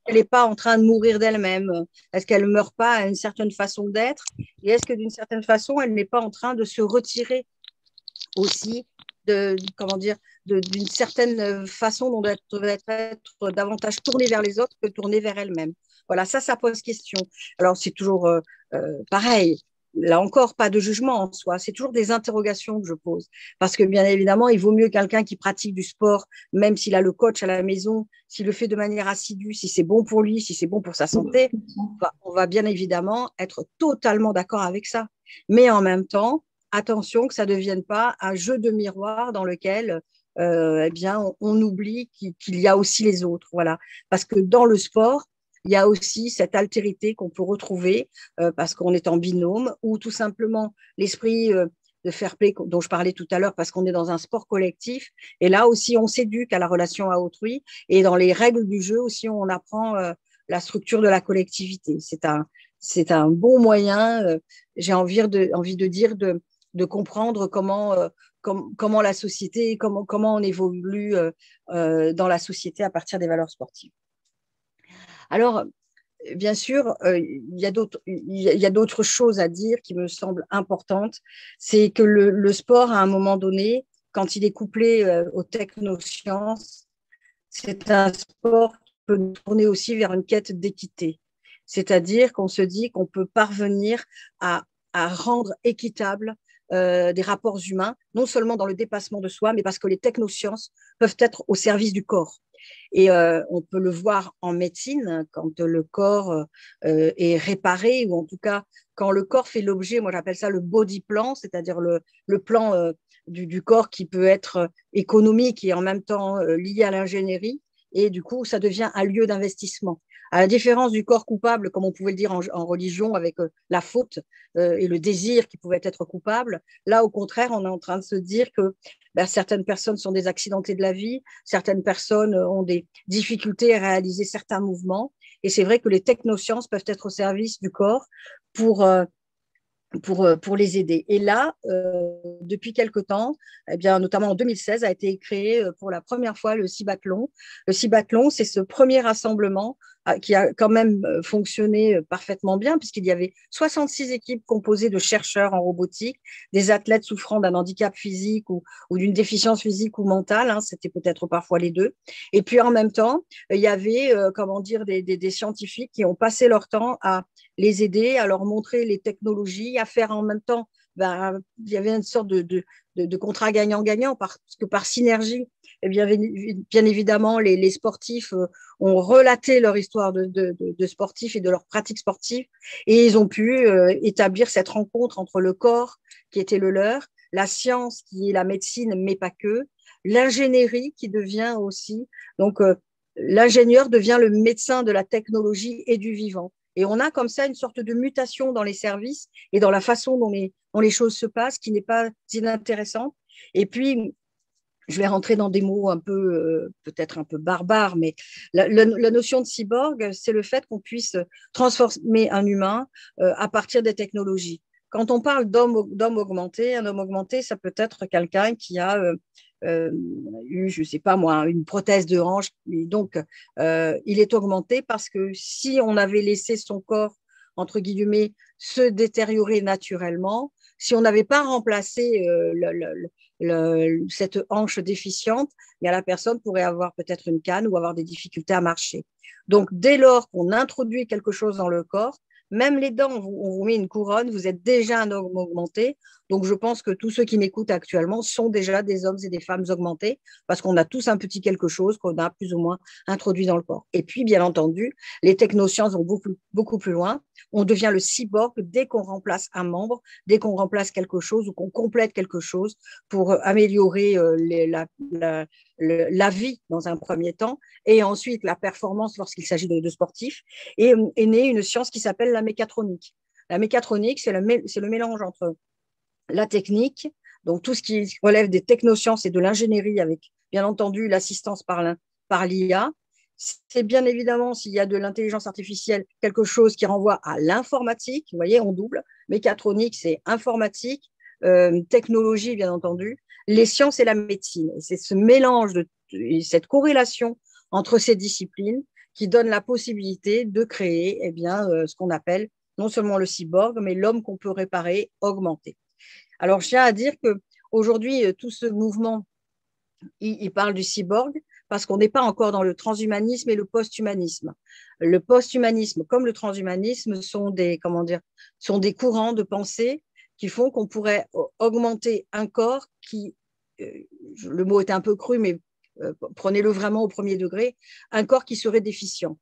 elle n'est pas en train de mourir d'elle-même? Est-ce qu'elle ne meurt pas à une certaine façon d'être? Et est-ce que d'une certaine façon, elle n'est pas en train de se retirer aussi d'une certaine façon dont elle devrait être davantage tournée vers les autres que tournée vers elle-même? Voilà, ça pose question. Alors, c'est toujours pareil. Là encore, pas de jugement en soi. C'est toujours des interrogations que je pose. Parce que, bien évidemment, il vaut mieux quelqu'un qui pratique du sport, même s'il a le coach à la maison, s'il le fait de manière assidue, si c'est bon pour lui, si c'est bon pour sa santé. On va bien évidemment être totalement d'accord avec ça. Mais en même temps, attention que ça ne devienne pas un jeu de miroir dans lequel eh bien, on oublie qu'il y a aussi les autres. Voilà. Parce que dans le sport, il y a aussi cette altérité qu'on peut retrouver parce qu'on est en binôme ou tout simplement l'esprit de fair play dont je parlais tout à l'heure parce qu'on est dans un sport collectif. Et là aussi, on s'éduque à la relation à autrui. Et dans les règles du jeu aussi, on apprend la structure de la collectivité. C'est un bon moyen, j'ai envie de dire, de comprendre comment la société, comment on évolue dans la société à partir des valeurs sportives. Alors, bien sûr, il y a d'autres choses à dire qui me semblent importantes. C'est que le sport, à un moment donné, quand il est couplé aux technosciences, c'est un sport qui peut nous tourner aussi vers une quête d'équité. C'est-à-dire qu'on se dit qu'on peut parvenir à rendre équitable des rapports humains, non seulement dans le dépassement de soi, mais parce que les technosciences peuvent être au service du corps. Et on peut le voir en médecine, quand le corps est réparé, ou en tout cas quand le corps fait l'objet, moi j'appelle ça le body plan, c'est-à-dire le plan du corps qui peut être économique et en même temps lié à l'ingénierie. Et du coup, ça devient un lieu d'investissement. À la différence du corps coupable, comme on pouvait le dire en religion, avec la faute et le désir qui pouvait être coupable, là, au contraire, on est en train de se dire que certaines personnes sont des accidentés de la vie, certaines personnes ont des difficultés à réaliser certains mouvements. Et c'est vrai que les technosciences peuvent être au service du corps pour les aider. Et là, depuis quelque temps, eh bien, notamment en 2016, a été créé pour la première fois le Cibathlon. Le Cibathlon, c'est ce premier rassemblement qui a quand même fonctionné parfaitement bien, puisqu'il y avait 66 équipes composées de chercheurs en robotique, des athlètes souffrant d'un handicap physique ou d'une déficience physique ou mentale, hein, c'était peut-être parfois les deux. Et puis en même temps, il y avait des scientifiques qui ont passé leur temps à les aider, à leur montrer les technologies, à faire en même temps, il y avait une sorte de contrat gagnant-gagnant, parce que par synergie, eh bien évidemment, les sportifs ont relaté leur histoire de sportifs et de leur pratique sportive, et ils ont pu établir cette rencontre entre le corps, qui était le leur, la science, qui est la médecine, mais pas que, l'ingénierie, qui devient aussi, donc l'ingénieur devient le médecin de la technologie et du vivant. Et on a comme ça une sorte de mutation dans les services et dans la façon dont les choses se passent, qui n'est pas inintéressante. Et puis, je vais rentrer dans des mots un peu, peut-être un peu barbares, mais la notion de cyborg, c'est le fait qu'on puisse transformer un humain à partir des technologies. Quand on parle d'homme augmenté, un homme augmenté, ça peut être quelqu'un qui a eu, je ne sais pas moi, une prothèse de hanche. Et donc, il est augmenté parce que si on avait laissé son corps, entre guillemets, se détériorer naturellement, si on n'avait pas remplacé cette hanche déficiente, bien, la personne pourrait avoir peut-être une canne ou avoir des difficultés à marcher. Donc, dès lors qu'on introduit quelque chose dans le corps, même les dents, on vous met une couronne, vous êtes déjà un homme augmenté. Donc, je pense que tous ceux qui m'écoutent actuellement sont déjà des hommes et des femmes augmentés parce qu'on a tous un petit quelque chose qu'on a plus ou moins introduit dans le corps. Et puis, bien entendu, les technosciences vont beaucoup plus loin. On devient le cyborg dès qu'on remplace un membre, dès qu'on remplace quelque chose ou qu'on complète quelque chose pour améliorer la vie dans un premier temps et ensuite la performance lorsqu'il s'agit de sportifs. Et est née une science qui s'appelle la mécatronique. La mécatronique, c'est le mélange entre la technique, Donc, tout ce qui relève des technosciences et de l'ingénierie avec, bien entendu, l'assistance par l'IA. C'est bien évidemment, s'il y a de l'intelligence artificielle, quelque chose qui renvoie à l'informatique. Vous voyez, on double. Mécatronique, c'est informatique. Technologie, bien entendu. Les sciences et la médecine. Et c'est ce mélange, cette corrélation entre ces disciplines qui donne la possibilité de créer ce qu'on appelle non seulement le cyborg, mais l'homme qu'on peut réparer, augmenter. Alors, je tiens à dire qu'aujourd'hui, tout ce mouvement, il parle du cyborg parce qu'on n'est pas encore dans le transhumanisme et le post-humanisme. Le post-humanisme comme le transhumanisme sont des courants de pensée qui font qu'on pourrait augmenter un corps qui, le mot est un peu cru, mais prenez-le vraiment au premier degré, un corps qui serait déficient.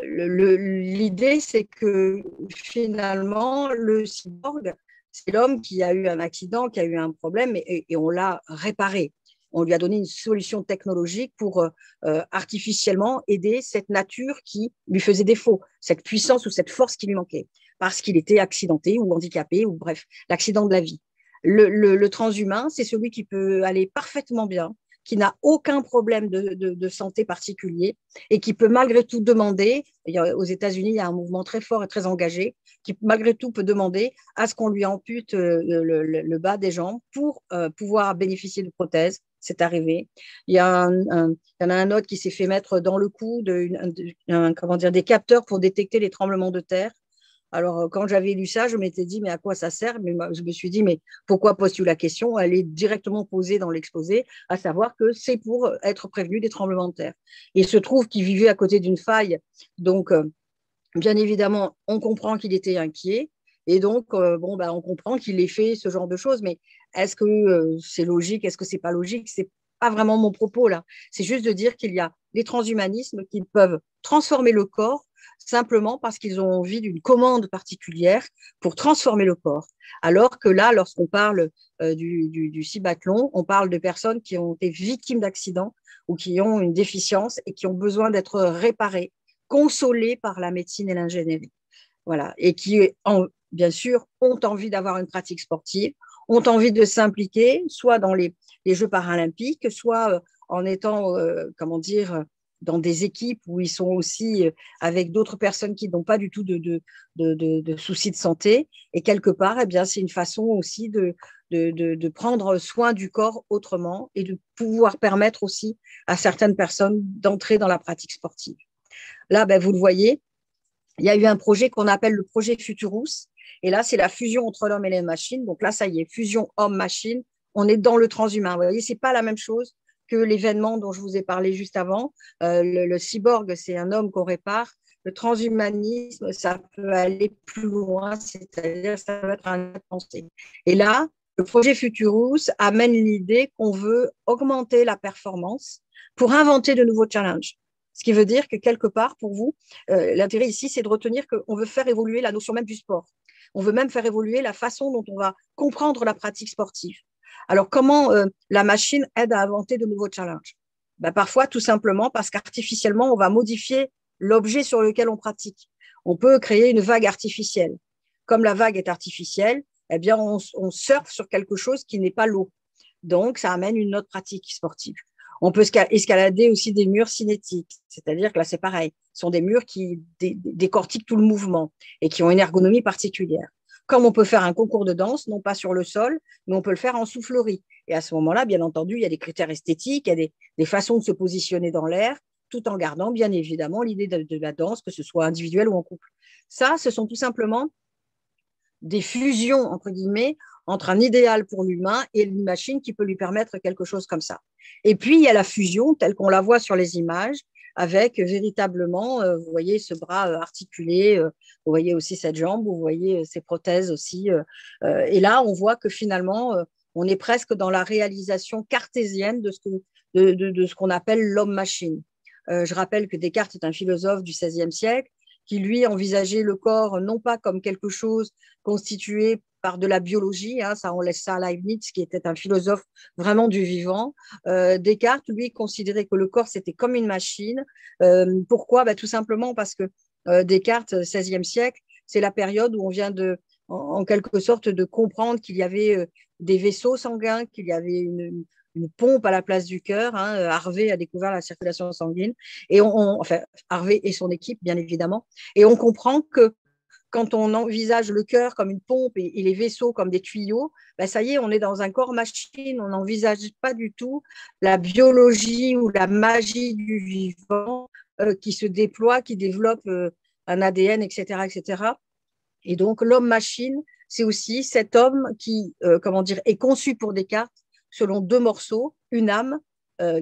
L'idée, c'est que finalement, le cyborg, c'est l'homme qui a eu un accident, qui a eu un problème et on l'a réparé. On lui a donné une solution technologique pour artificiellement aider cette nature qui lui faisait défaut, cette puissance ou cette force qui lui manquait, parce qu'il était accidenté ou handicapé, ou bref, l'accident de la vie. Le transhumain, c'est celui qui peut aller parfaitement bien, qui n'a aucun problème de santé particulier et qui peut malgré tout demander, aux États-Unis, il y a un mouvement très fort et très engagé, qui malgré tout peut demander à ce qu'on lui ampute le bas des jambes pour pouvoir bénéficier de prothèses. C'est arrivé. Il y en a un autre qui s'est fait mettre dans le cou des capteurs pour détecter les tremblements de terre. Alors, quand j'avais lu ça, je m'étais dit, mais à quoi ça sert? Mais je me suis dit, mais pourquoi poses-tu la question? Elle est directement posée dans l'exposé, à savoir que c'est pour être prévenu des tremblements de terre. Et il se trouve qu'il vivait à côté d'une faille. Donc, bien évidemment, on comprend qu'il était inquiet. Et donc, on comprend qu'il ait fait ce genre de choses. Mais est-ce que c'est logique? Est-ce que c'est pas logique? C'est pas vraiment mon propos là. C'est juste de dire qu'il y a des transhumanismes qui peuvent transformer le corps simplement parce qu'ils ont envie d'une commande particulière pour transformer le corps. Alors que là, lorsqu'on parle du cibathlon, on parle de personnes qui ont été victimes d'accidents ou qui ont une déficience et qui ont besoin d'être réparées, consolées par la médecine et l'ingénierie. Voilà. Et qui, bien sûr, ont envie d'avoir une pratique sportive, ont envie de s'impliquer, soit dans les Jeux paralympiques, soit en étant, dans des équipes où ils sont aussi avec d'autres personnes qui n'ont pas du tout de soucis de santé. Et quelque part, c'est une façon aussi de prendre soin du corps autrement et de pouvoir permettre aussi à certaines personnes d'entrer dans la pratique sportive. Là, vous le voyez, il y a eu un projet qu'on appelle le projet Futurus. Et là, c'est la fusion entre l'homme et les machines. Donc là, ça y est, fusion homme-machine. On est dans le transhumain. Vous voyez, ce n'est pas la même chose que l'événement dont je vous ai parlé juste avant. Le cyborg, c'est un homme qu'on répare. Le transhumanisme, ça peut aller plus loin, c'est-à-dire ça peut être un pensée. Et là, le projet Futurus amène l'idée qu'on veut augmenter la performance pour inventer de nouveaux challenges. Ce qui veut dire que quelque part, pour vous, l'intérêt ici, c'est de retenir qu'on veut faire évoluer la notion même du sport. On veut même faire évoluer la façon dont on va comprendre la pratique sportive. Alors, comment la machine aide à inventer de nouveaux challenges? Parfois, tout simplement parce qu'artificiellement, on va modifier l'objet sur lequel on pratique. On peut créer une vague artificielle. Comme la vague est artificielle, on surfe sur quelque chose qui n'est pas l'eau. Donc, ça amène une autre pratique sportive. On peut escalader aussi des murs cinétiques, c'est-à-dire que là, c'est pareil. Ce sont des murs qui décortiquent tout le mouvement et qui ont une ergonomie particulière. Comme on peut faire un concours de danse, non pas sur le sol, mais on peut le faire en soufflerie. Et à ce moment-là, bien entendu, il y a des critères esthétiques, il y a des façons de se positionner dans l'air, tout en gardant, bien évidemment, l'idée de la danse, que ce soit individuel ou en couple. Ça, ce sont tout simplement des fusions, entre guillemets, entre un idéal pour l'humain et une machine qui peut lui permettre quelque chose comme ça. Et puis, il y a la fusion, telle qu'on la voit sur les images, avec véritablement, vous voyez ce bras articulé, vous voyez aussi cette jambe, vous voyez ces prothèses aussi. Et là, on voit que finalement, on est presque dans la réalisation cartésienne de ce qu'on appelle l'homme-machine. Je rappelle que Descartes est un philosophe du XVIe siècle qui, lui, envisageait le corps non pas comme quelque chose constitué par de la biologie, ça on laisse ça à Leibniz, qui était un philosophe vraiment du vivant. Descartes, lui, considérait que le corps, c'était comme une machine. Pourquoi? Tout simplement parce que Descartes, XVIe siècle, c'est la période où on vient en quelque sorte de comprendre qu'il y avait des vaisseaux sanguins, qu'il y avait une pompe à la place du cœur. Harvey a découvert la circulation sanguine, et enfin Harvey et son équipe, bien évidemment. Et on comprend que quand on envisage le cœur comme une pompe et les vaisseaux comme des tuyaux, ben ça y est, on est dans un corps machine. On n'envisage pas du tout la biologie ou la magie du vivant qui se déploie, qui développe un ADN, etc., etc. Et donc, l'homme-machine, c'est aussi cet homme qui, est conçu pour Descartes selon deux morceaux, une âme,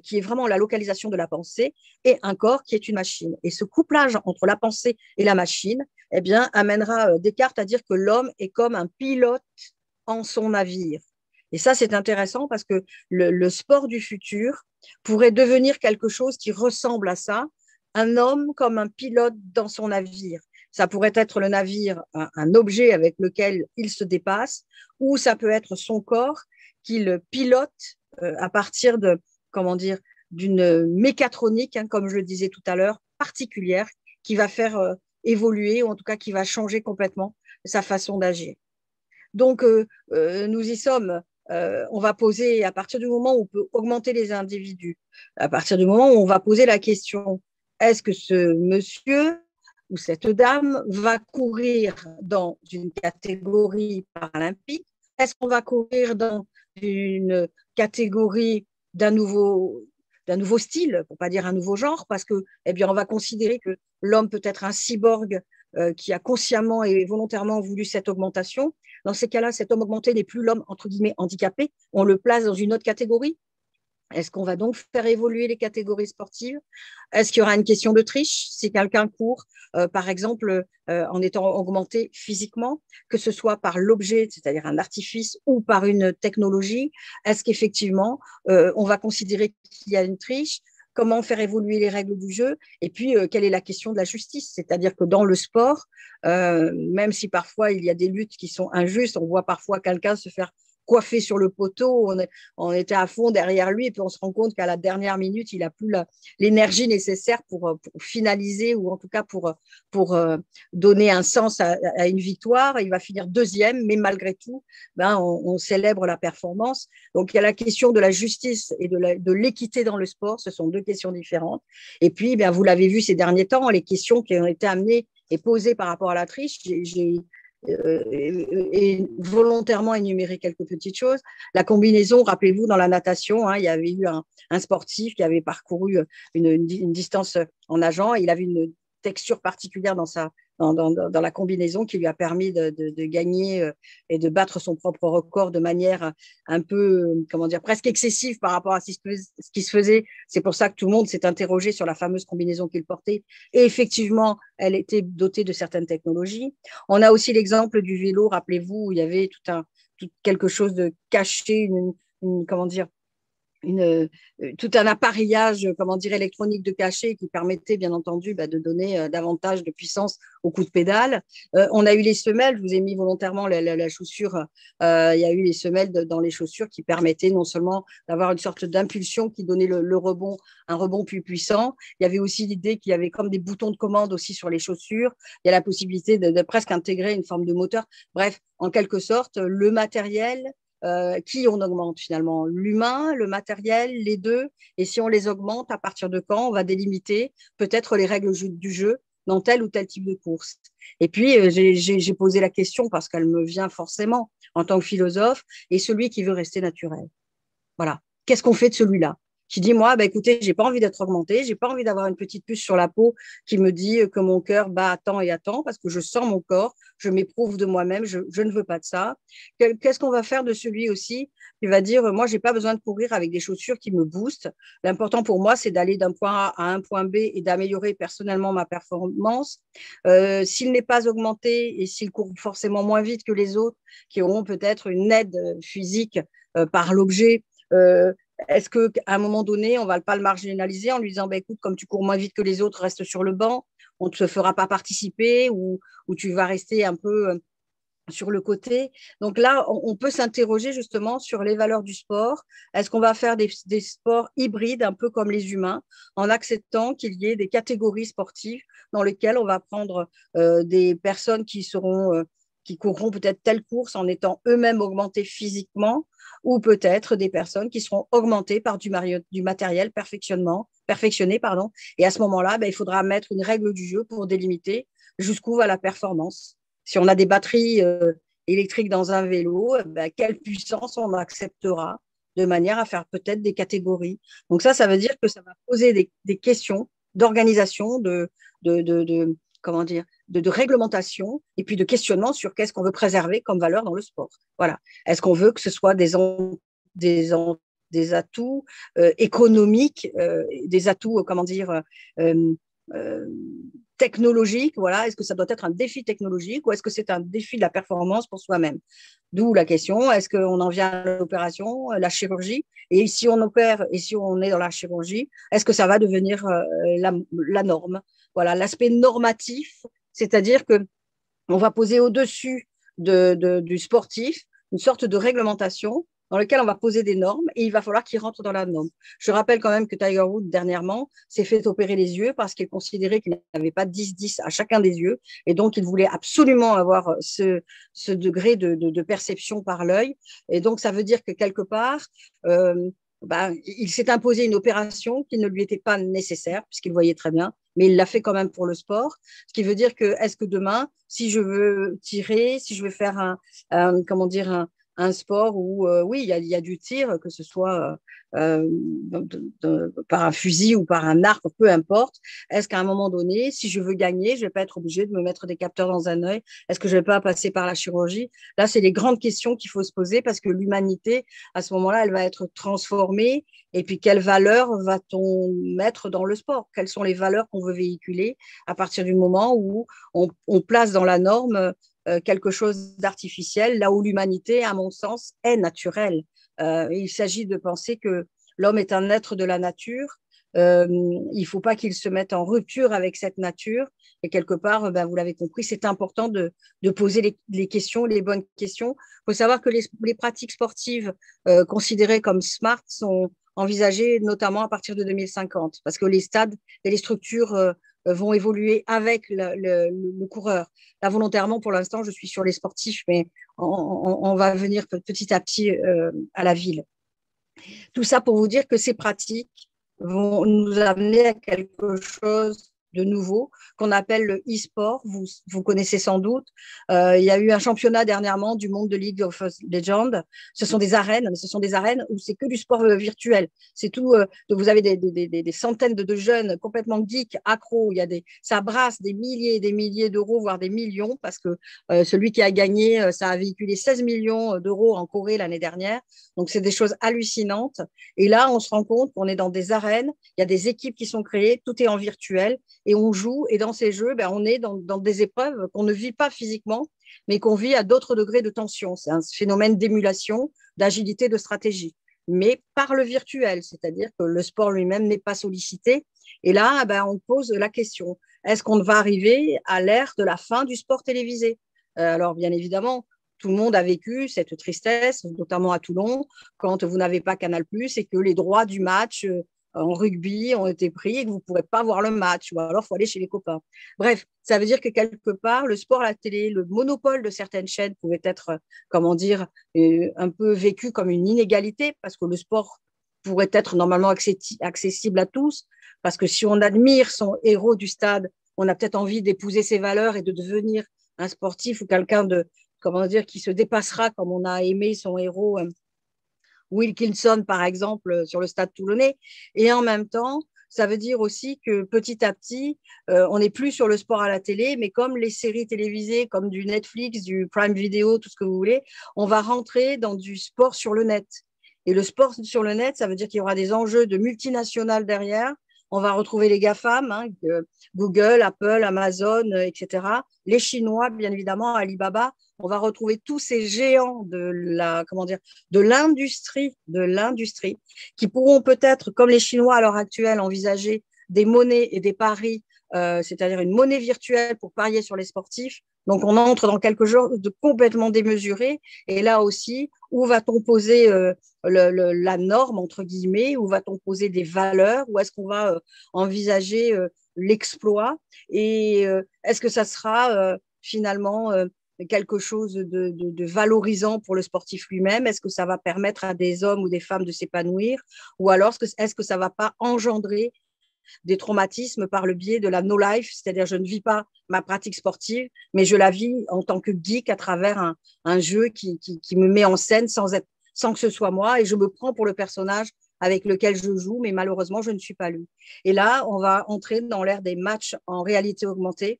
qui est vraiment la localisation de la pensée, et un corps qui est une machine. Et ce couplage entre la pensée et la machine, eh bien, amènera Descartes à dire que l'homme est comme un pilote en son navire. Et ça, c'est intéressant parce que le sport du futur pourrait devenir quelque chose qui ressemble à ça, un homme comme un pilote dans son navire. Ça pourrait être le navire, un objet avec lequel il se dépasse, ou ça peut être son corps qu'il pilote à partir de, d'une mécatronique, comme je le disais tout à l'heure, particulière, qui va faire évoluer, ou en tout cas qui va changer complètement sa façon d'agir. Donc, nous y sommes. On va poser, à partir du moment où on peut augmenter les individus, à partir du moment où on va poser la question, est-ce que ce monsieur ou cette dame va courir dans une catégorie paralympique? Est-ce qu'on va courir dans une catégorie d'un nouveau style, pour ne pas dire un nouveau genre, parce que, eh bien, on va considérer que l'homme peut être un cyborg qui a consciemment et volontairement voulu cette augmentation. Dans ces cas-là, cet homme augmenté n'est plus l'homme, entre guillemets, handicapé. On le place dans une autre catégorie. Est-ce qu'on va donc faire évoluer les catégories sportives? Est-ce qu'il y aura une question de triche si quelqu'un court, par exemple, en étant augmenté physiquement, que ce soit par l'objet, c'est-à-dire un artifice, ou par une technologie? Est-ce qu'effectivement, on va considérer qu'il y a une triche? Comment faire évoluer les règles du jeu? Et puis, quelle est la question de la justice? C'est-à-dire que dans le sport, même si parfois il y a des luttes qui sont injustes, on voit parfois quelqu'un se faire coiffé sur le poteau, on était à fond derrière lui, et puis on se rend compte qu'à la dernière minute, il n'a plus l'énergie nécessaire pour finaliser, ou en tout cas pour donner un sens à une victoire. Il va finir deuxième, mais malgré tout, on célèbre la performance. Donc, il y a la question de la justice et de l'équité dans le sport, ce sont deux questions différentes. Et puis, vous l'avez vu ces derniers temps, les questions qui ont été amenées et posées par rapport à la triche, j'ai et volontairement énumérer quelques petites choses. La combinaison, rappelez-vous, dans la natation, il y avait eu un sportif qui avait parcouru une distance en nageant, et il avait une texture particulière dans la combinaison qui lui a permis de gagner et de battre son propre record de manière un peu, presque excessive par rapport à ce qui se faisait. C'est pour ça que tout le monde s'est interrogé sur la fameuse combinaison qu'il portait. Et effectivement, elle était dotée de certaines technologies. On a aussi l'exemple du vélo, rappelez-vous, où il y avait quelque chose de caché, tout un appareillage, électronique de cachet qui permettait, bien entendu, de donner davantage de puissance au coup de pédale. On a eu les semelles, je vous ai mis volontairement la chaussure, il y a eu les semelles dans les chaussures qui permettaient non seulement d'avoir une sorte d'impulsion qui donnait le rebond, un rebond plus puissant. Il y avait aussi l'idée qu'il y avait comme des boutons de commande aussi sur les chaussures. Il y a la possibilité de presque intégrer une forme de moteur. Bref, en quelque sorte, le matériel, qui on augmente finalement? L'humain, le matériel, les deux. Et si on les augmente, à partir de quand on va délimiter peut-être les règles du jeu dans tel ou tel type de course? Et puis, j'ai posé la question parce qu'elle me vient forcément en tant que philosophe, et celui qui veut rester naturel. Voilà. Qu'est-ce qu'on fait de celui-là qui dit, moi, écoutez, j'ai pas envie d'être augmenté, j'ai pas envie d'avoir une petite puce sur la peau qui me dit que mon cœur bat à temps et à temps parce que je sens mon corps, je m'éprouve de moi-même, je ne veux pas de ça. Qu'est-ce qu'on va faire de celui aussi qui va dire, moi, j'ai pas besoin de courir avec des chaussures qui me boostent. L'important pour moi, c'est d'aller d'un point A à un point B et d'améliorer personnellement ma performance. S'il n'est pas augmenté et s'il court forcément moins vite que les autres, qui auront peut-être une aide physique par l'objet, est-ce qu'à un moment donné, on ne va pas le marginaliser en lui disant, écoute, comme tu cours moins vite que les autres, reste sur le banc, on ne te fera pas participer, ou tu vas rester un peu sur le côté. Donc là, on peut s'interroger justement sur les valeurs du sport. Est-ce qu'on va faire des sports hybrides, un peu comme les humains, en acceptant qu'il y ait des catégories sportives dans lesquelles on va prendre des personnes qui qui courront peut-être telle course en étant eux-mêmes augmentés physiquement, ou peut-être des personnes qui seront augmentées par du matériel perfectionné. Et à ce moment-là, il faudra mettre une règle du jeu pour délimiter jusqu'où va la performance. Si on a des batteries électriques dans un vélo, quelle puissance on acceptera de manière à faire peut-être des catégories. Donc ça veut dire que ça va poser des questions d'organisation, comment dire, de réglementation et puis de questionnement sur qu'est-ce qu'on veut préserver comme valeur dans le sport. Voilà. Est-ce qu'on veut que ce soit des atouts économiques, des atouts, comment dire, technologiques, voilà. Est-ce que ça doit être un défi technologique ou est-ce que c'est un défi de la performance pour soi-même? D'où la question, est-ce qu'on en vient à l'opération, la chirurgie? Et si on opère et si on est dans la chirurgie, est-ce que ça va devenir la norme? Voilà, l'aspect normatif, c'est-à-dire qu'on va poser au-dessus du sportif une sorte de réglementation dans lequel on va poser des normes et il va falloir qu'il rentre dans la norme. Je rappelle quand même que Tiger Woods, dernièrement, s'est fait opérer les yeux parce qu'il considérait qu'il n'avait pas 10-10 à chacun des yeux et donc il voulait absolument avoir ce degré de perception par l'œil. Et donc, ça veut dire que quelque part, il s'est imposé une opération qui ne lui était pas nécessaire puisqu'il voyait très bien, mais il l'a fait quand même pour le sport. Ce qui veut dire que, est-ce que demain, si je veux tirer, si je veux faire un sport où, oui, il y a du tir, que ce soit par un fusil ou par un arc, peu importe. Est-ce qu'à un moment donné, si je veux gagner, je ne vais pas être obligée de me mettre des capteurs dans un œil? Est-ce que je ne vais pas passer par la chirurgie? Là, c'est les grandes questions qu'il faut se poser parce que l'humanité, à ce moment-là, elle va être transformée. Et puis, quelles valeurs va-t-on mettre dans le sport? Quelles sont les valeurs qu'on veut véhiculer à partir du moment où on place dans la norme quelque chose d'artificiel, là où l'humanité, à mon sens, est naturelle. Il s'agit de penser que l'homme est un être de la nature. Il ne faut pas qu'il se mette en rupture avec cette nature. Et quelque part, vous l'avez compris, c'est important de poser les questions, les bonnes questions. Il faut savoir que les pratiques sportives considérées comme smart sont envisagées notamment à partir de 2050, parce que les stades et les structures vont évoluer avec le coureur. Là, volontairement, pour l'instant, je suis sur les sportifs, mais on va venir petit à petit à la ville. Tout ça pour vous dire que ces pratiques vont nous amener à quelque chose de nouveau qu'on appelle le e-sport. Vous connaissez sans doute. Il y a eu un championnat dernièrement du monde de League of Legends. Ce sont des arènes, mais ce sont des arènes où c'est que du sport virtuel. C'est tout. Vous avez des centaines de jeunes complètement geeks, accros. Ça brasse des milliers et des milliers d'euros, voire des millions, parce que celui qui a gagné, ça a véhiculé 16 millions d'euros en Corée l'année dernière. Donc, c'est des choses hallucinantes. Et là, on se rend compte qu'on est dans des arènes, il y a des équipes qui sont créées, tout est en virtuel et on joue. Et dans ces jeux, on est dans des épreuves qu'on ne vit pas physiquement, mais qu'on vit à d'autres degrés de tension. C'est un phénomène d'émulation, d'agilité, de stratégie, mais par le virtuel, c'est-à-dire que le sport lui-même n'est pas sollicité. Et là, on pose la question, est-ce qu'on va arriver à l'ère de la fin du sport télévisé? Alors, bien évidemment, tout le monde a vécu cette tristesse, notamment à Toulon, quand vous n'avez pas Canal+ et que les droits du match en rugby ont été pris et que vous ne pourrez pas voir le match, ou alors il faut aller chez les copains. Bref, ça veut dire que quelque part, le sport à la télé, le monopole de certaines chaînes pouvait être, un peu vécu comme une inégalité, parce que le sport pourrait être normalement accessible à tous, parce que si on admire son héros du stade, on a peut-être envie d'épouser ses valeurs et de devenir un sportif ou quelqu'un qui se dépassera comme on a aimé son héros Wilkinson, par exemple, sur le stade toulonnais. Et en même temps, ça veut dire aussi que petit à petit, on n'est plus sur le sport à la télé, mais comme les séries télévisées, comme du Netflix, du Prime Video, tout ce que vous voulez, on va rentrer dans du sport sur le net. Et le sport sur le net, ça veut dire qu'il y aura des enjeux de multinationales derrière. On va retrouver les GAFAM, Google, Apple, Amazon, etc. Les Chinois, bien évidemment, Alibaba. On va retrouver tous ces géants de l'industrie, qui pourront peut-être, comme les Chinois à l'heure actuelle, envisager des monnaies et des paris, c'est-à-dire une monnaie virtuelle pour parier sur les sportifs. Donc, on entre dans quelque chose de complètement démesuré. Et là aussi, où va-t-on poser la norme, entre guillemets? Où va-t-on poser des valeurs? Où est-ce qu'on va envisager l'exploit? Et est-ce que ça sera finalement quelque chose de valorisant pour le sportif lui-même? Est-ce que ça va permettre à des hommes ou des femmes de s'épanouir? Ou alors, est-ce que ça ne va pas engendrer des traumatismes par le biais de la no-life, c'est-à-dire je ne vis pas ma pratique sportive, mais je la vis en tant que geek à travers un jeu qui me met en scène sans que ce soit moi, et je me prends pour le personnage avec lequel je joue, mais malheureusement, je ne suis pas lui. Et là, on va entrer dans l'ère des matchs en réalité augmentée.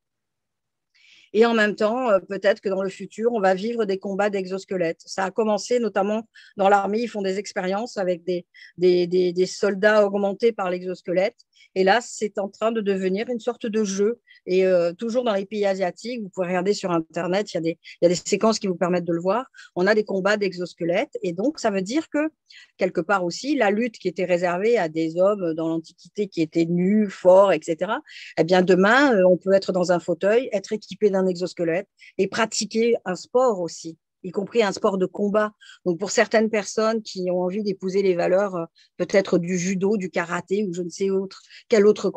Et en même temps, peut-être que dans le futur, on va vivre des combats d'exosquelettes. Ça a commencé notamment dans l'armée, ils font des expériences avec des soldats augmentés par l'exosquelette. Et là, c'est en train de devenir une sorte de jeu. Et toujours dans les pays asiatiques, vous pouvez regarder sur Internet, il y a des séquences qui vous permettent de le voir. On a des combats d'exosquelettes. Et donc, ça veut dire que, quelque part aussi, la lutte qui était réservée à des hommes dans l'Antiquité qui étaient nus, forts, etc., eh bien, demain, on peut être dans un fauteuil, être équipé d'un exosquelette et pratiquer un sport aussi, y compris un sport de combat. Donc, pour certaines personnes qui ont envie d'épouser les valeurs peut-être du judo, du karaté ou je ne sais quel autre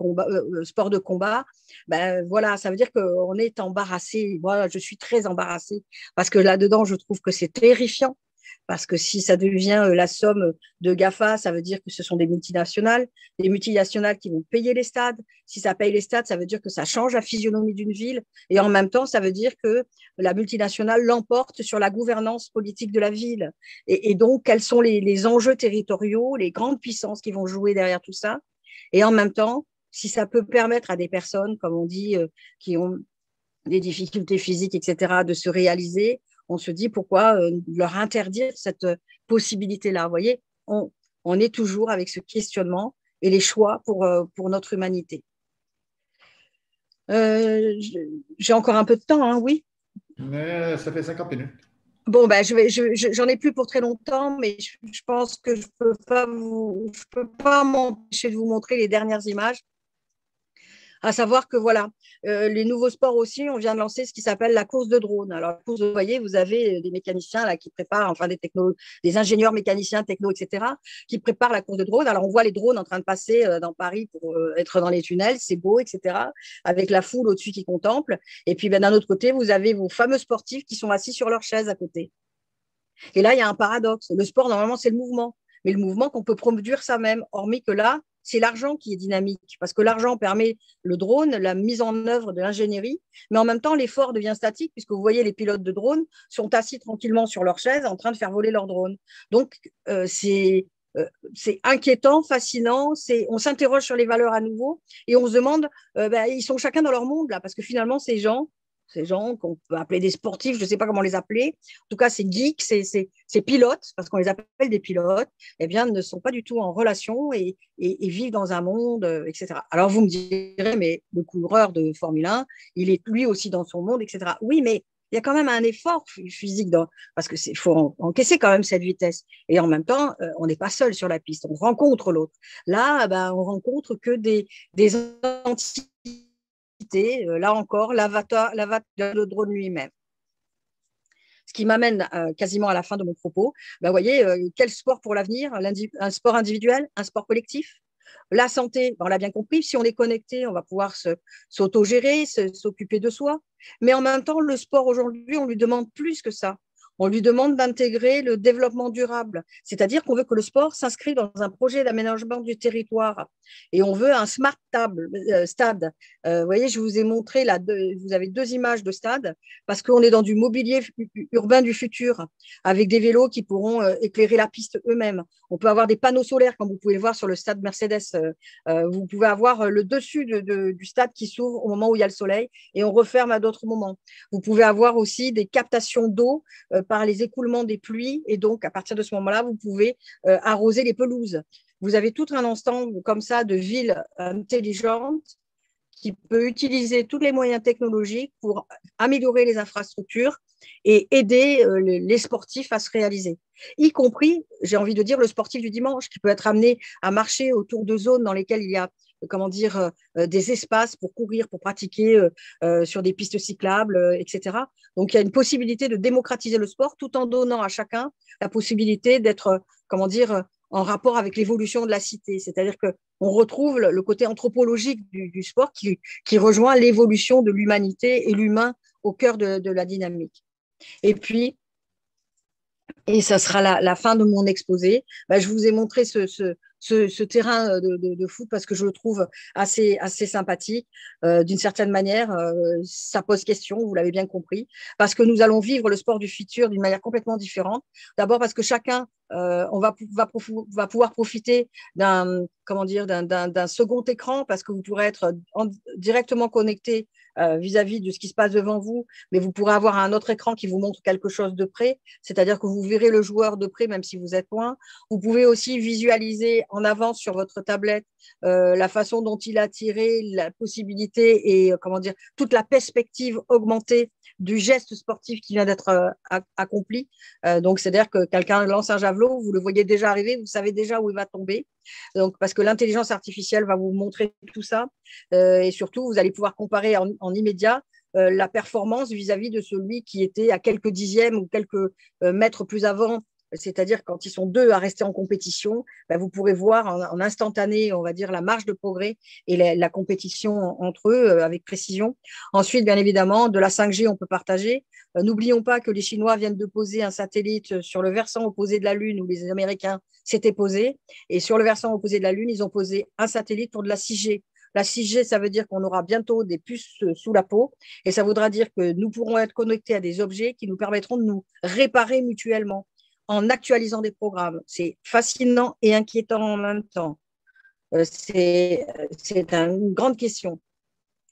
sport de combat, ben voilà, ça veut dire qu'on est embarrassé. Moi, je suis très embarrassée parce que là-dedans, je trouve que c'est terrifiant. Parce que si ça devient la somme de GAFA, ça veut dire que ce sont des multinationales qui vont payer les stades. Si ça paye les stades, ça veut dire que ça change la physionomie d'une ville. Et en même temps, ça veut dire que la multinationale l'emporte sur la gouvernance politique de la ville. Et donc, quels sont les enjeux territoriaux, les grandes puissances qui vont jouer derrière tout ça? Et en même temps, si ça peut permettre à des personnes, comme on dit, qui ont des difficultés physiques, etc., de se réaliser, on se dit pourquoi leur interdire cette possibilité-là. Vous voyez, on est toujours avec ce questionnement et les choix pour notre humanité. J'ai encore un peu de temps, hein, oui. Mais ça fait 50 minutes. Bon, ben, j'en ai plus pour très longtemps, mais je pense que je peux pas m'empêcher de vous montrer les dernières images. À savoir que voilà, les nouveaux sports aussi, on vient de lancer ce qui s'appelle la course de drone. Alors, vous voyez, vous avez des mécaniciens là qui préparent, enfin des ingénieurs mécaniciens, techno, etc., qui préparent la course de drone. Alors, on voit les drones en train de passer dans Paris pour être dans les tunnels, c'est beau, etc., avec la foule au-dessus qui contemple. Et puis, ben, d'un autre côté, vous avez vos fameux sportifs qui sont assis sur leur chaise à côté. Et là, il y a un paradoxe. Le sport, normalement, c'est le mouvement. Mais le mouvement qu'on peut produire ça même, hormis que là, c'est l'argent qui est dynamique, parce que l'argent permet le drone, la mise en œuvre de l'ingénierie, mais en même temps, l'effort devient statique, puisque vous voyez, les pilotes de drone sont assis tranquillement sur leur chaise en train de faire voler leur drone. Donc, c'est inquiétant, fascinant, on s'interroge sur les valeurs à nouveau, et on se demande, ils sont chacun dans leur monde, là, parce que finalement, ces gens qu'on peut appeler des sportifs, je ne sais pas comment les appeler, en tout cas ces geeks, ces pilotes, parce qu'on les appelle des pilotes, eh bien, ne sont pas du tout en relation et vivent dans un monde, etc. Alors vous me direz, mais le coureur de Formule 1, il est lui aussi dans son monde, etc. Oui, mais il y a quand même un effort physique, parce qu'il faut encaisser quand même cette vitesse. Et en même temps, on n'est pas seul sur la piste, on rencontre l'autre. Là, on rencontre que des entités. Là encore, l'avatar de drone lui-même. Ce qui m'amène quasiment à la fin de mon propos. Vous voyez, quel sport pour l'avenir? Un sport individuel, un sport collectif? La santé, on l'a bien compris, si on est connecté, on va pouvoir s'autogérer, s'occuper de soi. Mais en même temps, le sport aujourd'hui, on lui demande plus que ça. On lui demande d'intégrer le développement durable, c'est-à-dire qu'on veut que le sport s'inscrive dans un projet d'aménagement du territoire et on veut un smart stade. Vous voyez, je vous ai montré là, vous avez deux images de stade parce qu'on est dans du mobilier urbain du futur avec des vélos qui pourront éclairer la piste eux-mêmes. On peut avoir des panneaux solaires comme vous pouvez le voir sur le stade Mercedes. Vous pouvez avoir le dessus du stade qui s'ouvre au moment où il y a le soleil et on referme à d'autres moments. Vous pouvez avoir aussi des captations d'eau par les écoulements des pluies et donc à partir de ce moment-là, vous pouvez arroser les pelouses. Vous avez tout un ensemble comme ça de villes intelligentes qui peut utiliser tous les moyens technologiques pour améliorer les infrastructures et aider les sportifs à se réaliser. Y compris, j'ai envie de dire, le sportif du dimanche qui peut être amené à marcher autour de zones dans lesquelles il y a des espaces pour courir, pour pratiquer sur des pistes cyclables, etc. Donc, il y a une possibilité de démocratiser le sport tout en donnant à chacun la possibilité d'être, en rapport avec l'évolution de la cité. C'est-à-dire qu'on retrouve le côté anthropologique du sport qui rejoint l'évolution de l'humanité et l'humain au cœur de la dynamique. Et puis, et ça sera la fin de mon exposé. Je vous ai montré ce terrain de foot parce que je le trouve assez sympathique. D'une certaine manière, ça pose question, vous l'avez bien compris, parce que nous allons vivre le sport du futur d'une manière complètement différente. D'abord parce que chacun, on va pouvoir profiter d'un second écran parce que vous pourrez être directement connecté vis-à-vis de ce qui se passe devant vous, mais vous pourrez avoir un autre écran qui vous montre quelque chose de près, c'est-à-dire que vous verrez le joueur de près même si vous êtes loin. Vous pouvez aussi visualiser en avance sur votre tablette la façon dont il a tiré, la possibilité et toute la perspective augmentée du geste sportif qui vient d'être accompli. Donc, c'est-à-dire que quelqu'un lance un javelot, vous le voyez déjà arriver, vous savez déjà où il va tomber. Donc, parce que l'intelligence artificielle va vous montrer tout ça. Et surtout, vous allez pouvoir comparer en immédiat la performance vis-à-vis de celui qui était à quelques dixièmes ou quelques mètres plus avant. C'est-à-dire quand ils sont deux à rester en compétition, vous pourrez voir en instantané, on va dire, la marge de progrès et la compétition entre eux avec précision. Ensuite, bien évidemment, de la 5G, on peut partager. N'oublions pas que les Chinois viennent de poser un satellite sur le versant opposé de la Lune où les Américains s'étaient posés. Et sur le versant opposé de la Lune, ils ont posé un satellite pour de la 6G. La 6G, ça veut dire qu'on aura bientôt des puces sous la peau et ça voudra dire que nous pourrons être connectés à des objets qui nous permettront de nous réparer mutuellement en actualisant des programmes. C'est fascinant et inquiétant en même temps. C'est une grande question.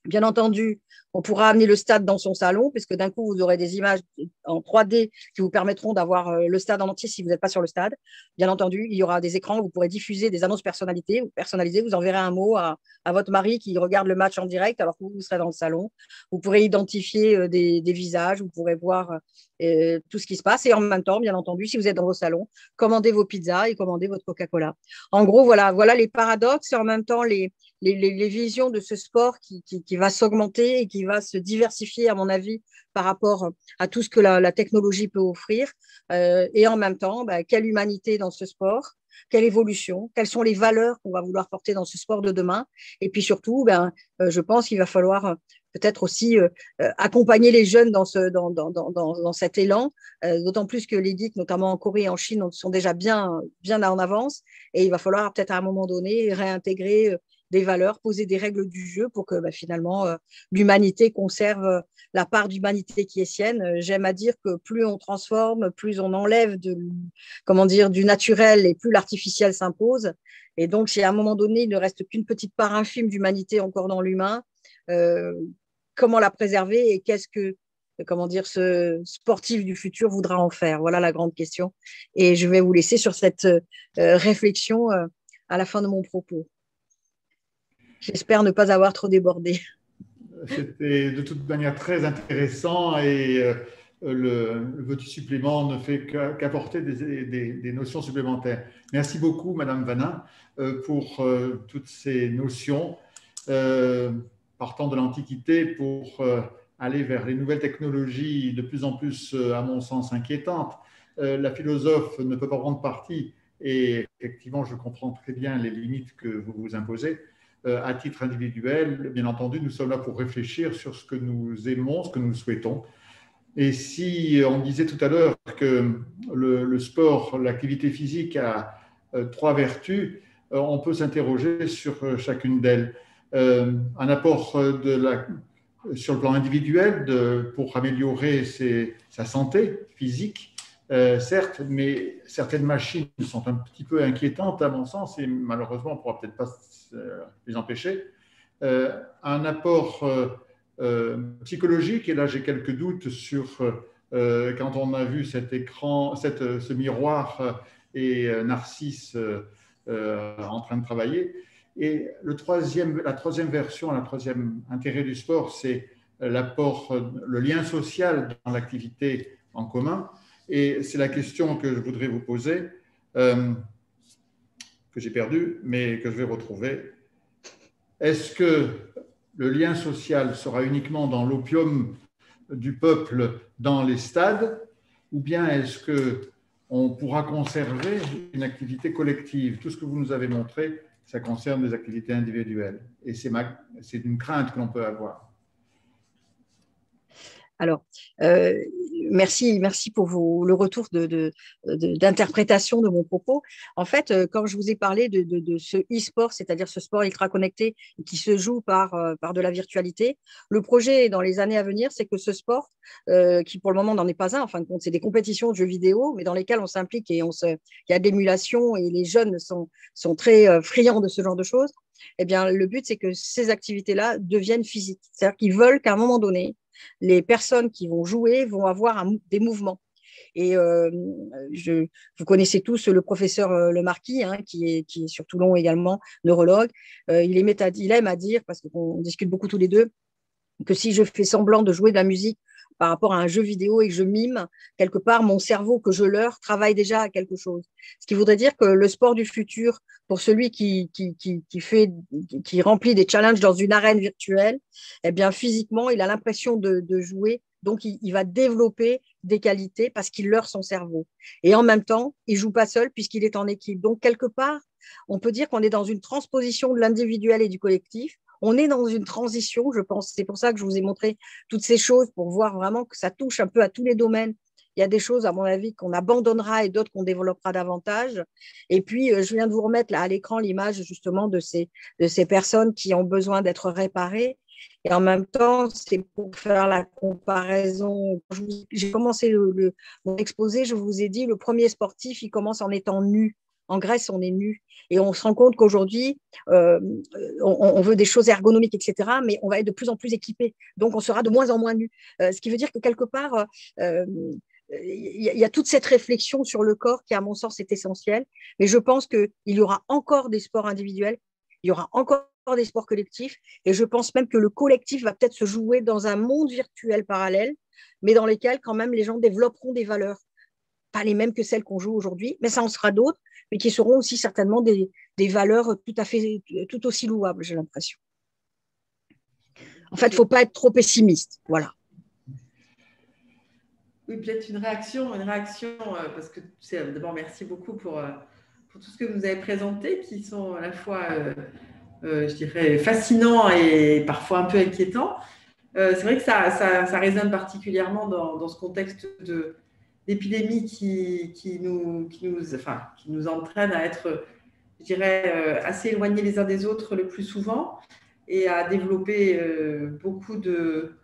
Bien entendu, on pourra amener le stade dans son salon, puisque d'un coup, vous aurez des images en 3D qui vous permettront d'avoir le stade en entier si vous n'êtes pas sur le stade. Bien entendu, il y aura des écrans où vous pourrez diffuser des annonces personnalisées. Vous enverrez un mot à votre mari qui regarde le match en direct alors que vous serez dans le salon. Vous pourrez identifier des visages, vous pourrez voir tout ce qui se passe. Et en même temps, bien entendu, si vous êtes dans vos salons, commandez vos pizzas et commandez votre Coca-Cola. En gros, voilà les paradoxes et en même temps les visions de ce sport qui va s'augmenter et qui va se diversifier, à mon avis, par rapport à tout ce que la technologie peut offrir. Et en même temps, quelle humanité dans ce sport, quelle évolution, quelles sont les valeurs qu'on va vouloir porter dans ce sport de demain. Et puis surtout, je pense qu'il va falloir peut-être aussi accompagner les jeunes dans cet élan, d'autant plus que les geeks, notamment en Corée et en Chine, sont déjà bien en avance. Et il va falloir peut-être à un moment donné réintégrer des valeurs, poser des règles du jeu pour que finalement l'humanité conserve la part d'humanité qui est sienne. J'aime à dire que plus on transforme, plus on enlève du naturel et plus l'artificiel s'impose. Et donc, si à un moment donné, il ne reste qu'une petite part infime d'humanité encore dans l'humain, comment la préserver et qu'est-ce que ce sportif du futur voudra en faire? Voilà la grande question. Et je vais vous laisser sur cette réflexion à la fin de mon propos. J'espère ne pas avoir trop débordé. C'était de toute manière très intéressant et le petit supplément ne fait qu'apporter des notions supplémentaires. Merci beaucoup, Madame Vanin, pour toutes ces notions partant de l'Antiquité pour aller vers les nouvelles technologies de plus en plus, à mon sens, inquiétantes. La philosophe ne peut pas prendre parti et effectivement, je comprends très bien les limites que vous vous imposez. À titre individuel, bien entendu, nous sommes là pour réfléchir sur ce que nous aimons, ce que nous souhaitons. Et si on disait tout à l'heure que le sport, l'activité physique a 3 vertus, on peut s'interroger sur chacune d'elles. Un apport sur le plan individuel pour améliorer sa santé physique, certes, mais certaines machines sont un petit peu inquiétantes à mon sens et malheureusement on ne pourra peut-être pas les empêcher. Un apport psychologique, et là j'ai quelques doutes sur quand on a vu cet écran, ce miroir et Narcisse en train de travailler. Et la troisième version, le troisième intérêt du sport, c'est l'apport, le lien social dans l'activité en commun. Et c'est la question que je voudrais vous poser, que j'ai perdue, mais que je vais retrouver. Est-ce que le lien social sera uniquement dans l'opium du peuple dans les stades, ou bien est-ce qu'on pourra conserver une activité collective? Tout ce que vous nous avez montré, ça concerne des activités individuelles. Et c'est une crainte que l'on peut avoir. Alors, merci pour le retour d'interprétation de mon propos. En fait, quand je vous ai parlé de ce e-sport, c'est-à-dire ce sport ultra connecté qui se joue par de la virtualité, le projet dans les années à venir, c'est que ce sport, qui pour le moment n'en est pas un, en fin de compte, c'est des compétitions de jeux vidéo, mais dans lesquelles on s'implique et il y a de l'émulation et les jeunes sont très friands de ce genre de choses. Eh bien, le but, c'est que ces activités-là deviennent physiques. C'est-à-dire qu'ils veulent qu'à un moment donné, les personnes qui vont jouer vont avoir des mouvements. Et vous connaissez tous le professeur Lemarquis, hein, qui est sur Toulon également, neurologue. Il aime à dire, parce qu'on discute beaucoup tous les deux, que si je fais semblant de jouer de la musique par rapport à un jeu vidéo et que je mime, quelque part, mon cerveau que je leurre travaille déjà à quelque chose. Ce qui voudrait dire que le sport du futur, pour celui qui remplit des challenges dans une arène virtuelle, eh bien, physiquement, il a l'impression de jouer. Donc, il va développer des qualités parce qu'il leurre son cerveau. Et en même temps, il ne joue pas seul puisqu'il est en équipe. Donc, quelque part, on peut dire qu'on est dans une transposition de l'individuel et du collectif. On est dans une transition, je pense. C'est pour ça que je vous ai montré toutes ces choses pour voir vraiment que ça touche un peu à tous les domaines. Il y a des choses, à mon avis, qu'on abandonnera et d'autres qu'on développera davantage. Et puis, je viens de vous remettre là, à l'écran l'image justement de ces personnes qui ont besoin d'être réparées. Et en même temps, c'est pour faire la comparaison. J'ai commencé mon exposé, je vous ai dit, le premier sportif, il commence en étant nu. En Grèce, on est nu. Et on se rend compte qu'aujourd'hui, on veut des choses ergonomiques, etc., mais on va être de plus en plus équipé. Donc, on sera de moins en moins nu. Ce qui veut dire que quelque part, il y a toute cette réflexion sur le corps qui, à mon sens, est essentielle. Mais je pense qu'il y aura encore des sports individuels, il y aura encore des sports collectifs, et je pense même que le collectif va peut-être se jouer dans un monde virtuel parallèle, mais dans lequel, quand même, les gens développeront des valeurs. Pas les mêmes que celles qu'on joue aujourd'hui, mais ça en sera d'autres, mais qui seront aussi certainement des valeurs tout aussi louables, j'ai l'impression. En fait, il ne faut pas être trop pessimiste. Voilà. Oui, peut-être une réaction parce que d'abord, merci beaucoup pour tout ce que vous nous avez présenté, qui sont à la fois, je dirais, fascinants et parfois un peu inquiétants. C'est vrai que ça résonne particulièrement dans ce contexte d'épidémie qui nous entraîne à être, je dirais, assez éloignés les uns des autres le plus souvent et à développer beaucoup de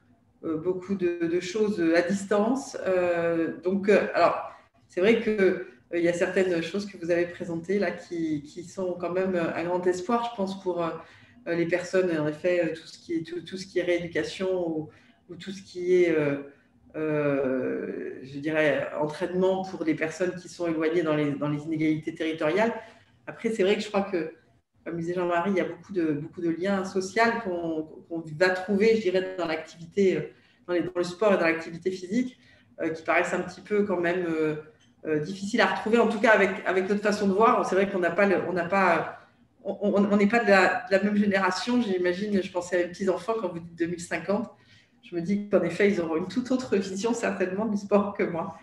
choses à distance. Alors, c'est vrai qu'il y a certaines choses que vous avez présentées là qui sont quand même un grand espoir, je pense, pour les personnes, en effet, tout ce qui est rééducation ou tout ce qui est je dirais, entraînement pour les personnes qui sont éloignées dans les inégalités territoriales. Après, c'est vrai que je crois que, comme disait Jean-Marie, il y a beaucoup de liens sociaux qu'on va trouver, je dirais, dans l'activité, dans le sport et dans l'activité physique, qui paraissent un petit peu quand même difficiles à retrouver, en tout cas avec notre façon de voir. C'est vrai qu'on n'est pas de la même génération, j'imagine. Je pensais à mes petits-enfants quand vous dites 2050. Je me dis qu'en effet, ils auront une toute autre vision certainement du sport que moi.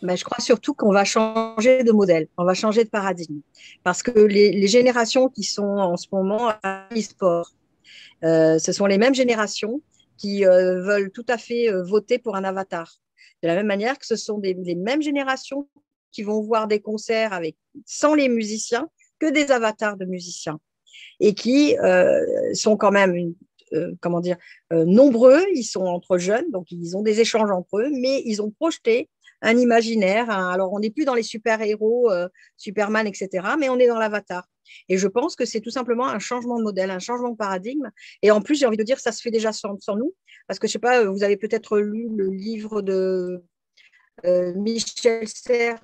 Ben, je crois surtout qu'on va changer de modèle, on va changer de paradigme. Parce que les générations qui sont en ce moment à l'e-sport, ce sont les mêmes générations qui veulent tout à fait voter pour un avatar. De la même manière que ce sont les mêmes générations qui vont voir des concerts sans les musiciens que des avatars de musiciens. Et qui sont quand même nombreux, ils sont entre jeunes, donc ils ont des échanges entre eux, mais ils ont projeté un imaginaire. Alors, on n'est plus dans les super-héros, Superman, etc., mais on est dans l'avatar. Et je pense que c'est tout simplement un changement de modèle, un changement de paradigme. Et en plus, j'ai envie de dire, ça se fait déjà sans nous, parce que, je ne sais pas, vous avez peut-être lu le livre de Michel Serres,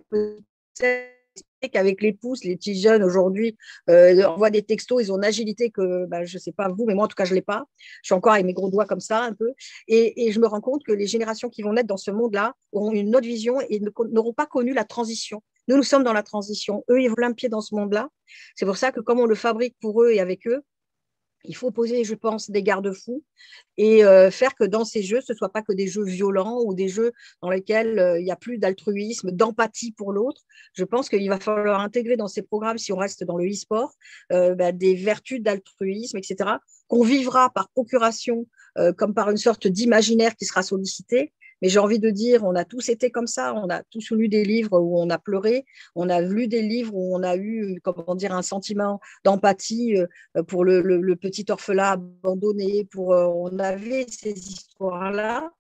qu'avec les pouces, les petits jeunes aujourd'hui envoient des textos, ils ont une agilité que je ne sais pas vous, mais moi en tout cas je ne l'ai pas. Je suis encore avec mes gros doigts comme ça un peu. Et je me rends compte que les générations qui vont naître dans ce monde-là auront une autre vision et n'auront pas connu la transition. Nous sommes dans la transition. Eux, ils ont plein pied dans ce monde-là. C'est pour ça que comme on le fabrique pour eux et avec eux, il faut poser, je pense, des garde-fous et faire que dans ces jeux, ce ne soit pas que des jeux violents ou des jeux dans lesquels il n'y a plus d'altruisme, d'empathie pour l'autre. Je pense qu'il va falloir intégrer dans ces programmes, si on reste dans le e-sport, des vertus d'altruisme, etc., qu'on vivra par procuration, comme par une sorte d'imaginaire qui sera sollicité, Mais j'ai envie de dire, on a tous été comme ça, on a tous lu des livres où on a pleuré, on a lu des livres où on a eu, comment dire, un sentiment d'empathie pour le petit orphelin abandonné, on avait ces histoires-là.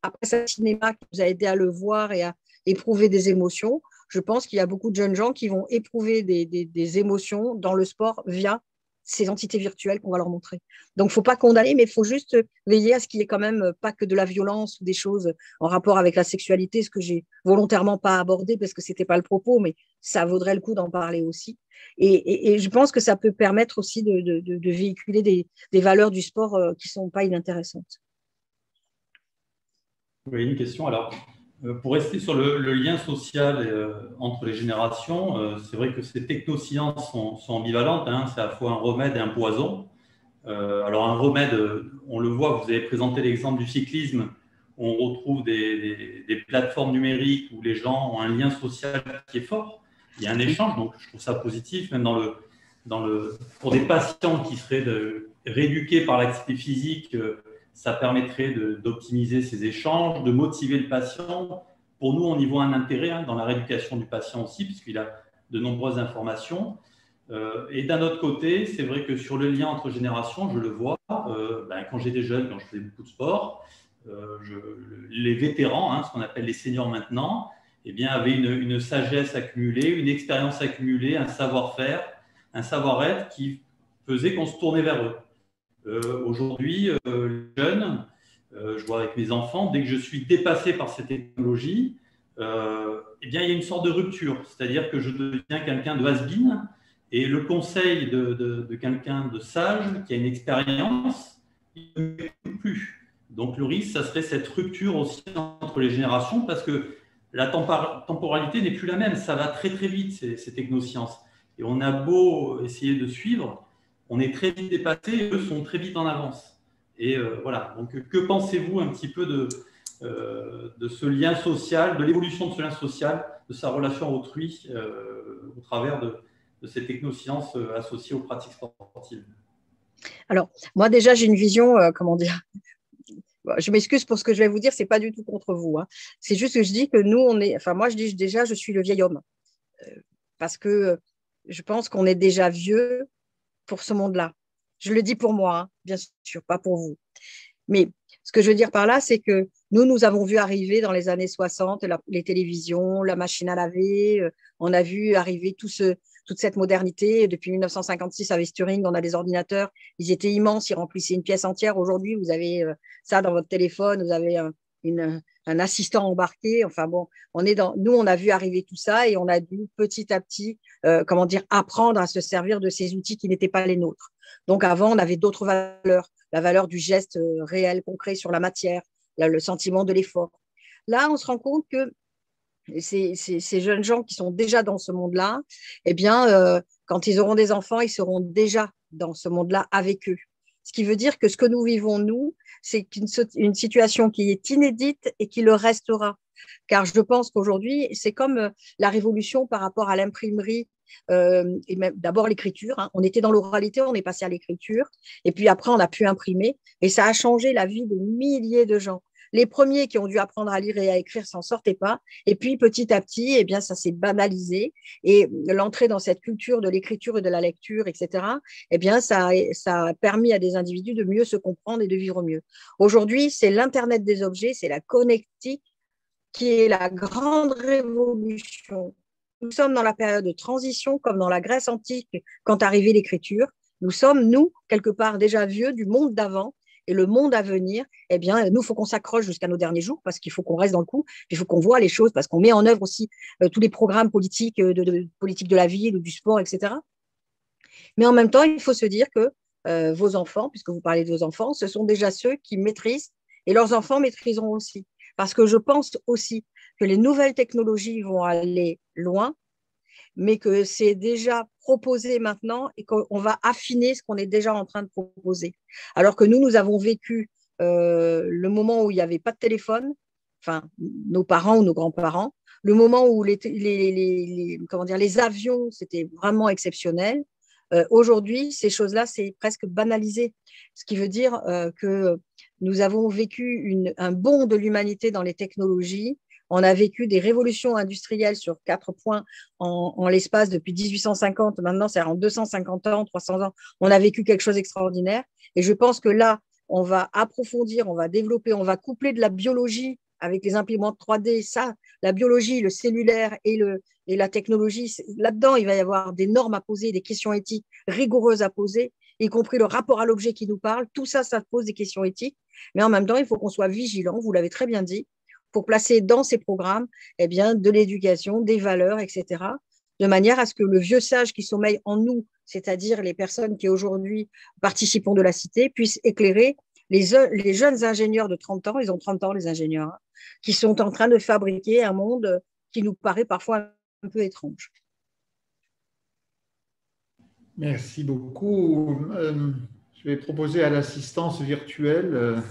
Après, c'est le cinéma qui nous a aidé à le voir et à éprouver des émotions. Je pense qu'il y a beaucoup de jeunes gens qui vont éprouver des émotions dans le sport via ces entités virtuelles qu'on va leur montrer. Donc, il ne faut pas condamner, mais il faut juste veiller à ce qu'il n'y ait quand même pas que de la violence ou des choses en rapport avec la sexualité, ce que j'ai volontairement pas abordé parce que ce n'était pas le propos, mais ça vaudrait le coup d'en parler aussi. Et je pense que ça peut permettre aussi de véhiculer des valeurs du sport qui ne sont pas inintéressantes. Oui, une question. Alors, pour rester sur le lien social entre les générations, c'est vrai que ces technosciences sont ambivalentes, hein, c'est à la fois un remède et un poison. Alors un remède, on le voit, vous avez présenté l'exemple du cyclisme, où on retrouve des plateformes numériques où les gens ont un lien social qui est fort, il y a un échange, donc je trouve ça positif, même pour des patients qui seraient rééduqués par l'activité physique, ça permettrait d'optimiser ces échanges, de motiver le patient. Pour nous, on y voit un intérêt dans la rééducation du patient aussi, puisqu'il a de nombreuses informations. Et d'un autre côté, c'est vrai que sur le lien entre générations, je le vois, quand j'étais jeune, quand je faisais beaucoup de sport, les vétérans, ce qu'on appelle les seniors maintenant, eh bien, avaient une sagesse accumulée, une expérience accumulée, un savoir-faire, un savoir-être qui faisait qu'on se tournait vers eux. Aujourd'hui, les jeunes, je vois avec mes enfants, dès que je suis dépassé par ces technologies, eh bien, il y a une sorte de rupture, c'est-à-dire que je deviens quelqu'un de has-been et le conseil de quelqu'un de sage qui a une expérience, il ne m'écoute plus. Donc le risque, ça serait cette rupture aussi entre les générations parce que la temporalité n'est plus la même, ça va très très vite ces technosciences. Et on a beau essayer de suivre, on est très vite dépassé et eux sont très vite en avance. Et voilà, donc que pensez-vous un petit peu de ce lien social, de l'évolution de ce lien social, de sa relation à autrui au travers de ces technosciences associées aux pratiques sportives? Alors, moi déjà, j'ai une vision, comment dire, je m'excuse pour ce que je vais vous dire, c'est pas du tout contre vous, hein. C'est juste que je dis que nous, moi je dis déjà, je suis le vieil homme, parce que je pense qu'on est déjà vieux pour ce monde-là. Je le dis pour moi, hein, bien sûr, pas pour vous. Mais ce que je veux dire par là, c'est que nous avons vu arriver dans les années 60 les télévisions, la machine à laver, on a vu arriver toute cette modernité. Depuis 1956, avec Turing, on a des ordinateurs, ils étaient immenses, ils remplissaient une pièce entière. Aujourd'hui, vous avez ça dans votre téléphone, vous avez un assistant embarqué. Enfin bon, nous, on a vu arriver tout ça et on a dû petit à petit, apprendre à se servir de ces outils qui n'étaient pas les nôtres. Donc avant, on avait d'autres valeurs, la valeur du geste réel, concret sur la matière, le sentiment de l'effort. Là, on se rend compte que ces jeunes gens qui sont déjà dans ce monde-là, eh bien, quand ils auront des enfants, ils seront déjà dans ce monde-là avec eux. Ce qui veut dire que ce que nous vivons, nous, c'est une situation qui est inédite et qui le restera. Car je pense qu'aujourd'hui, c'est comme la révolution par rapport à l'imprimerie et même d'abord l'écriture. Hein. On était dans l'oralité, on est passé à l'écriture. Et puis après, on a pu imprimer. Et ça a changé la vie de milliers de gens. Les premiers qui ont dû apprendre à lire et à écrire s'en sortaient pas. Et puis, petit à petit, eh bien, ça s'est banalisé. Et l'entrée dans cette culture de l'écriture et de la lecture, etc., eh bien, ça a permis à des individus de mieux se comprendre et de vivre mieux. Aujourd'hui, c'est l'Internet des objets, c'est la connectique qui est la grande révolution. Nous sommes dans la période de transition, comme dans la Grèce antique, quand arrivait l'écriture. Nous sommes, nous, quelque part déjà vieux du monde d'avant. Et le monde à venir, eh bien, nous, il faut qu'on s'accroche jusqu'à nos derniers jours parce qu'il faut qu'on reste dans le coup, puis il faut qu'on voit les choses parce qu'on met en œuvre aussi tous les programmes politiques, politique de la ville, du sport, etc. Mais en même temps, il faut se dire que vos enfants, puisque vous parlez de vos enfants, ce sont déjà ceux qui maîtrisent et leurs enfants maîtriseront aussi. Parce que je pense aussi que les nouvelles technologies vont aller loin, mais que c'est déjà proposé maintenant et qu'on va affiner ce qu'on est déjà en train de proposer. Alors que nous avons vécu le moment où il n'y avait pas de téléphone, enfin, nos parents ou nos grands-parents, le moment où les avions, c'était vraiment exceptionnel. Aujourd'hui, ces choses-là, c'est presque banalisé. Ce qui veut dire que nous avons vécu un bond de l'humanité dans les technologies. On a vécu des révolutions industrielles sur 4 points en l'espace depuis 1850. Maintenant, c'est en 250 ans, 300 ans. On a vécu quelque chose d'extraordinaire. Et je pense que là, on va approfondir, on va développer, on va coupler de la biologie avec les imprimantes 3D. Ça, la biologie, le cellulaire et la technologie, là-dedans, il va y avoir des normes à poser, des questions éthiques rigoureuses à poser, y compris le rapport à l'objet qui nous parle. Tout ça, ça pose des questions éthiques. Mais en même temps, il faut qu'on soit vigilant, vous l'avez très bien dit, pour placer dans ces programmes eh bien, de l'éducation, des valeurs, etc., de manière à ce que le vieux sage qui sommeille en nous, c'est-à-dire les personnes qui aujourd'hui participent de la cité, puissent éclairer les jeunes ingénieurs de 30 ans, ils ont 30 ans les ingénieurs, hein, qui sont en train de fabriquer un monde qui nous paraît parfois un peu étrange. Merci beaucoup. Je vais proposer à l'assistance virtuelle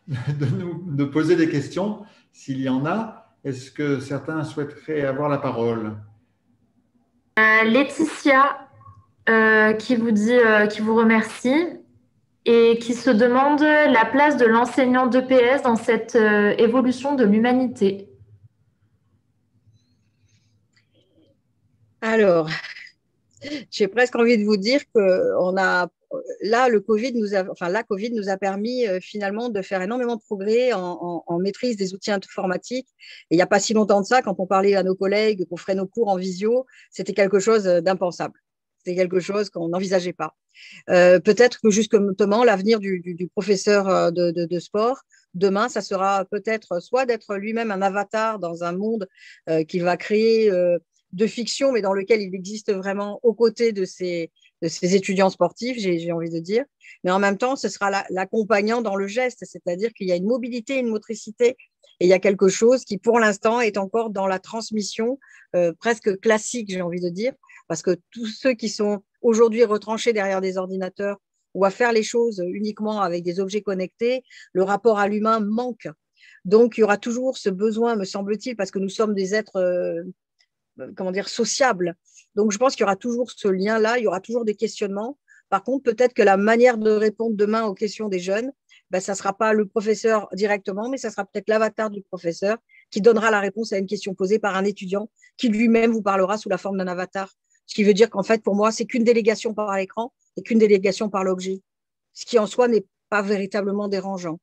de poser des questions, s'il y en a. Est-ce que certains souhaiteraient avoir la parole? Laetitia, qui vous remercie et qui se demande la place de l'enseignant d'EPS dans cette évolution de l'humanité. Alors, j'ai presque envie de vous dire que la Covid nous a permis finalement de faire énormément de progrès en maîtrise des outils informatiques. Et il n'y a pas si longtemps de ça, quand on parlait à nos collègues qu'on ferait nos cours en visio, c'était quelque chose d'impensable. C'était quelque chose qu'on n'envisageait pas. Peut-être que justement, l'avenir du professeur de sport, demain, ça sera peut-être soit d'être lui-même un avatar dans un monde qu'il va créer de fiction, mais dans lequel il existe vraiment aux côtés de ses étudiants sportifs, j'ai envie de dire. Mais en même temps, ce sera l'accompagnant dans le geste, c'est-à-dire qu'il y a une mobilité, une motricité, et il y a quelque chose qui, pour l'instant, est encore dans la transmission presque classique, j'ai envie de dire, parce que tous ceux qui sont aujourd'hui retranchés derrière des ordinateurs ou à faire les choses uniquement avec des objets connectés, le rapport à l'humain manque. Donc, il y aura toujours ce besoin, me semble-t-il, parce que nous sommes des êtres sociables. Donc, je pense qu'il y aura toujours ce lien-là, il y aura toujours des questionnements. Par contre, peut-être que la manière de répondre demain aux questions des jeunes, ça ne sera pas le professeur directement, mais ça sera peut-être l'avatar du professeur qui donnera la réponse à une question posée par un étudiant qui lui-même vous parlera sous la forme d'un avatar. Ce qui veut dire qu'en fait, pour moi, c'est qu'une délégation par l'écran et qu'une délégation par l'objet. Ce qui en soi n'est pas véritablement dérangeant.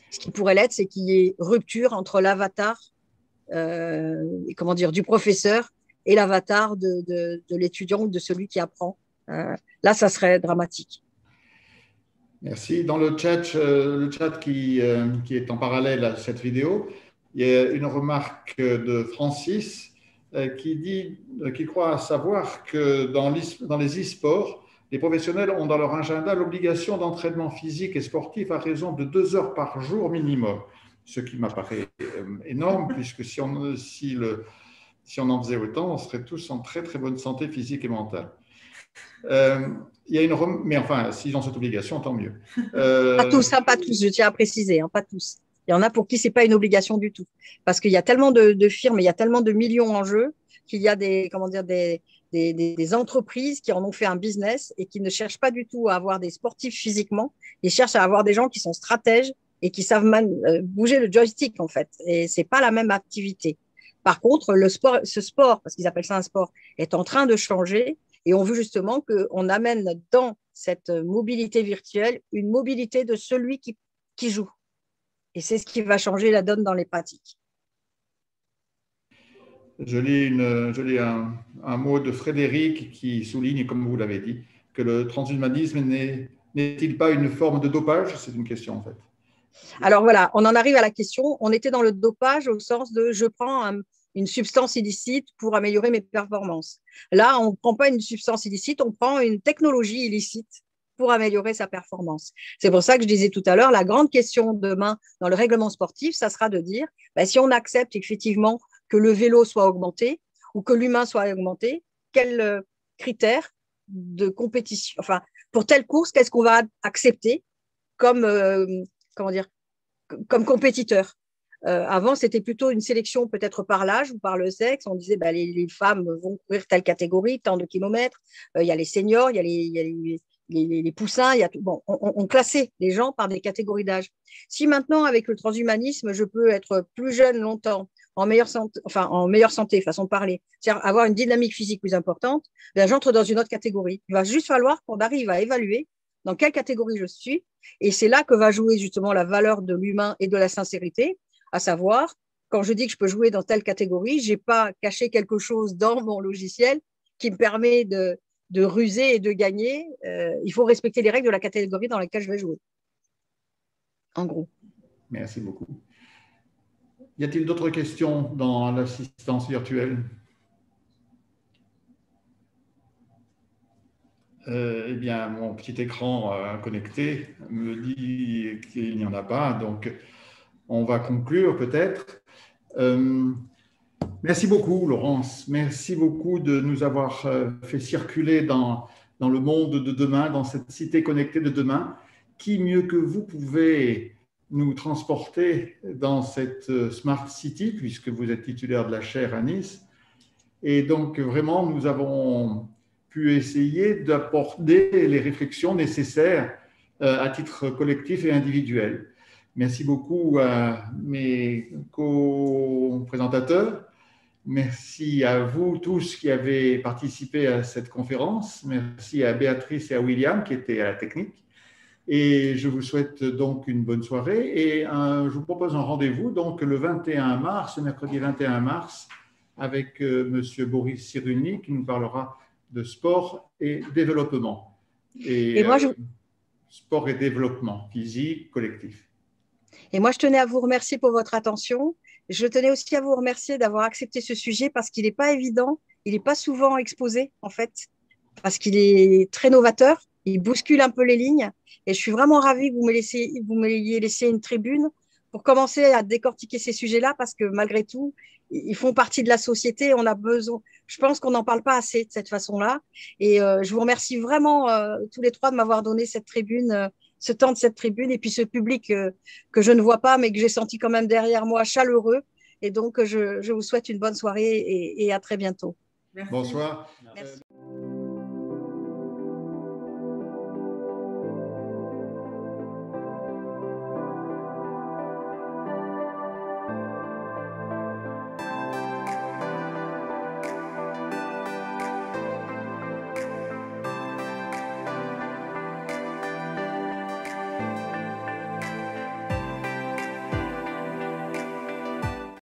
Ce qui pourrait l'être, c'est qu'il y ait rupture entre l'avatar du professeur et l'avatar de l'étudiant ou de celui qui apprend. Là, ça serait dramatique. Merci. Dans le chat qui est en parallèle à cette vidéo, il y a une remarque de Francis qui croit savoir que dans les e-sports, les professionnels ont dans leur agenda l'obligation d'entraînement physique et sportif à raison de 2 heures par jour minimum, ce qui m'apparaît énorme, puisque si on en faisait autant, on serait tous en très très bonne santé physique et mentale. Mais enfin, s'ils ont cette obligation, tant mieux. Pas tous, pas tous, je tiens à préciser, pas tous. Il y en a pour qui ce n'est pas une obligation du tout. Parce qu'il y a tellement de firmes, il y a tellement de millions en jeu qu'il y a des entreprises qui en ont fait un business et qui ne cherchent pas du tout à avoir des sportifs physiquement. Ils cherchent à avoir des gens qui sont stratèges et qui savent bouger le joystick, en fait. Et ce n'est pas la même activité. Par contre, ce sport, parce qu'ils appellent ça un sport, est en train de changer. Et on veut justement qu'on amène dans cette mobilité virtuelle une mobilité de celui qui joue. Et c'est ce qui va changer la donne dans les pratiques. Je lis un mot de Frédéric qui souligne, comme vous l'avez dit, que le transhumanisme n'est-il pas une forme de dopage? C'est une question en fait. Alors voilà, on en arrive à la question. On était dans le dopage au sens de je prends une substance illicite pour améliorer mes performances. Là, on ne prend pas une substance illicite, on prend une technologie illicite pour améliorer sa performance. C'est pour ça que je disais tout à l'heure, la grande question demain dans le règlement sportif, ça sera de dire, si on accepte effectivement que le vélo soit augmenté ou que l'humain soit augmenté, quels critères de compétition, enfin, pour telle course, qu'est-ce qu'on va accepter comme compétiteur? Avant, c'était plutôt une sélection peut-être par l'âge ou par le sexe. On disait les femmes vont courir telle catégorie, tant de kilomètres. Il y a les seniors, il y les poussins, bon, on classait les gens par des catégories d'âge. Si maintenant, avec le transhumanisme, je peux être plus jeune longtemps, en meilleure santé, façon de parler, c'est-à-dire avoir une dynamique physique plus importante, ben, j'entre dans une autre catégorie. Il va juste falloir qu'on arrive à évaluer dans quelle catégorie je suis, et c'est là que va jouer justement la valeur de l'humain et de la sincérité, à savoir, quand je dis que je peux jouer dans telle catégorie, je n'ai pas caché quelque chose dans mon logiciel qui me permet de ruser et de gagner. Il faut respecter les règles de la catégorie dans laquelle je vais jouer. En gros. Merci beaucoup. Y a-t-il d'autres questions dans l'assistance virtuelle? Eh bien, mon petit écran connecté me dit qu'il n'y en a pas, donc on va conclure peut-être. Merci beaucoup, Laurence. Merci beaucoup de nous avoir fait circuler dans le monde de demain, dans cette cité connectée de demain. Qui mieux que vous pouvez nous transporter dans cette Smart City, puisque vous êtes titulaire de la chaire à Nice. Et donc, vraiment, nous avons pu essayer d'apporter les réflexions nécessaires à titre collectif et individuel. Merci beaucoup à mes co-présentateurs. Merci à vous tous qui avez participé à cette conférence. Merci à Béatrice et à William qui étaient à la technique. Et je vous souhaite donc une bonne soirée. Et je vous propose un rendez-vous donc le 21 mars, mercredi 21 mars, avec Monsieur Boris Cyrulnik qui nous parlera de sport et développement. Et moi, sport et développement physique collectif. Et moi, je tenais à vous remercier pour votre attention. Je tenais aussi à vous remercier d'avoir accepté ce sujet parce qu'il n'est pas évident, il n'est pas souvent exposé en fait, parce qu'il est très novateur, il bouscule un peu les lignes. Et je suis vraiment ravie que vous m'ayez laissé une tribune pour commencer à décortiquer ces sujets-là parce que malgré tout, ils font partie de la société. On a besoin. Je pense qu'on n'en parle pas assez de cette façon-là. Et je vous remercie vraiment tous les trois de m'avoir donné cette tribune, ce temps de cette tribune et puis ce public que je ne vois pas mais que j'ai senti quand même derrière moi chaleureux. Et donc, je vous souhaite une bonne soirée et à très bientôt. Merci. Bonsoir. Merci.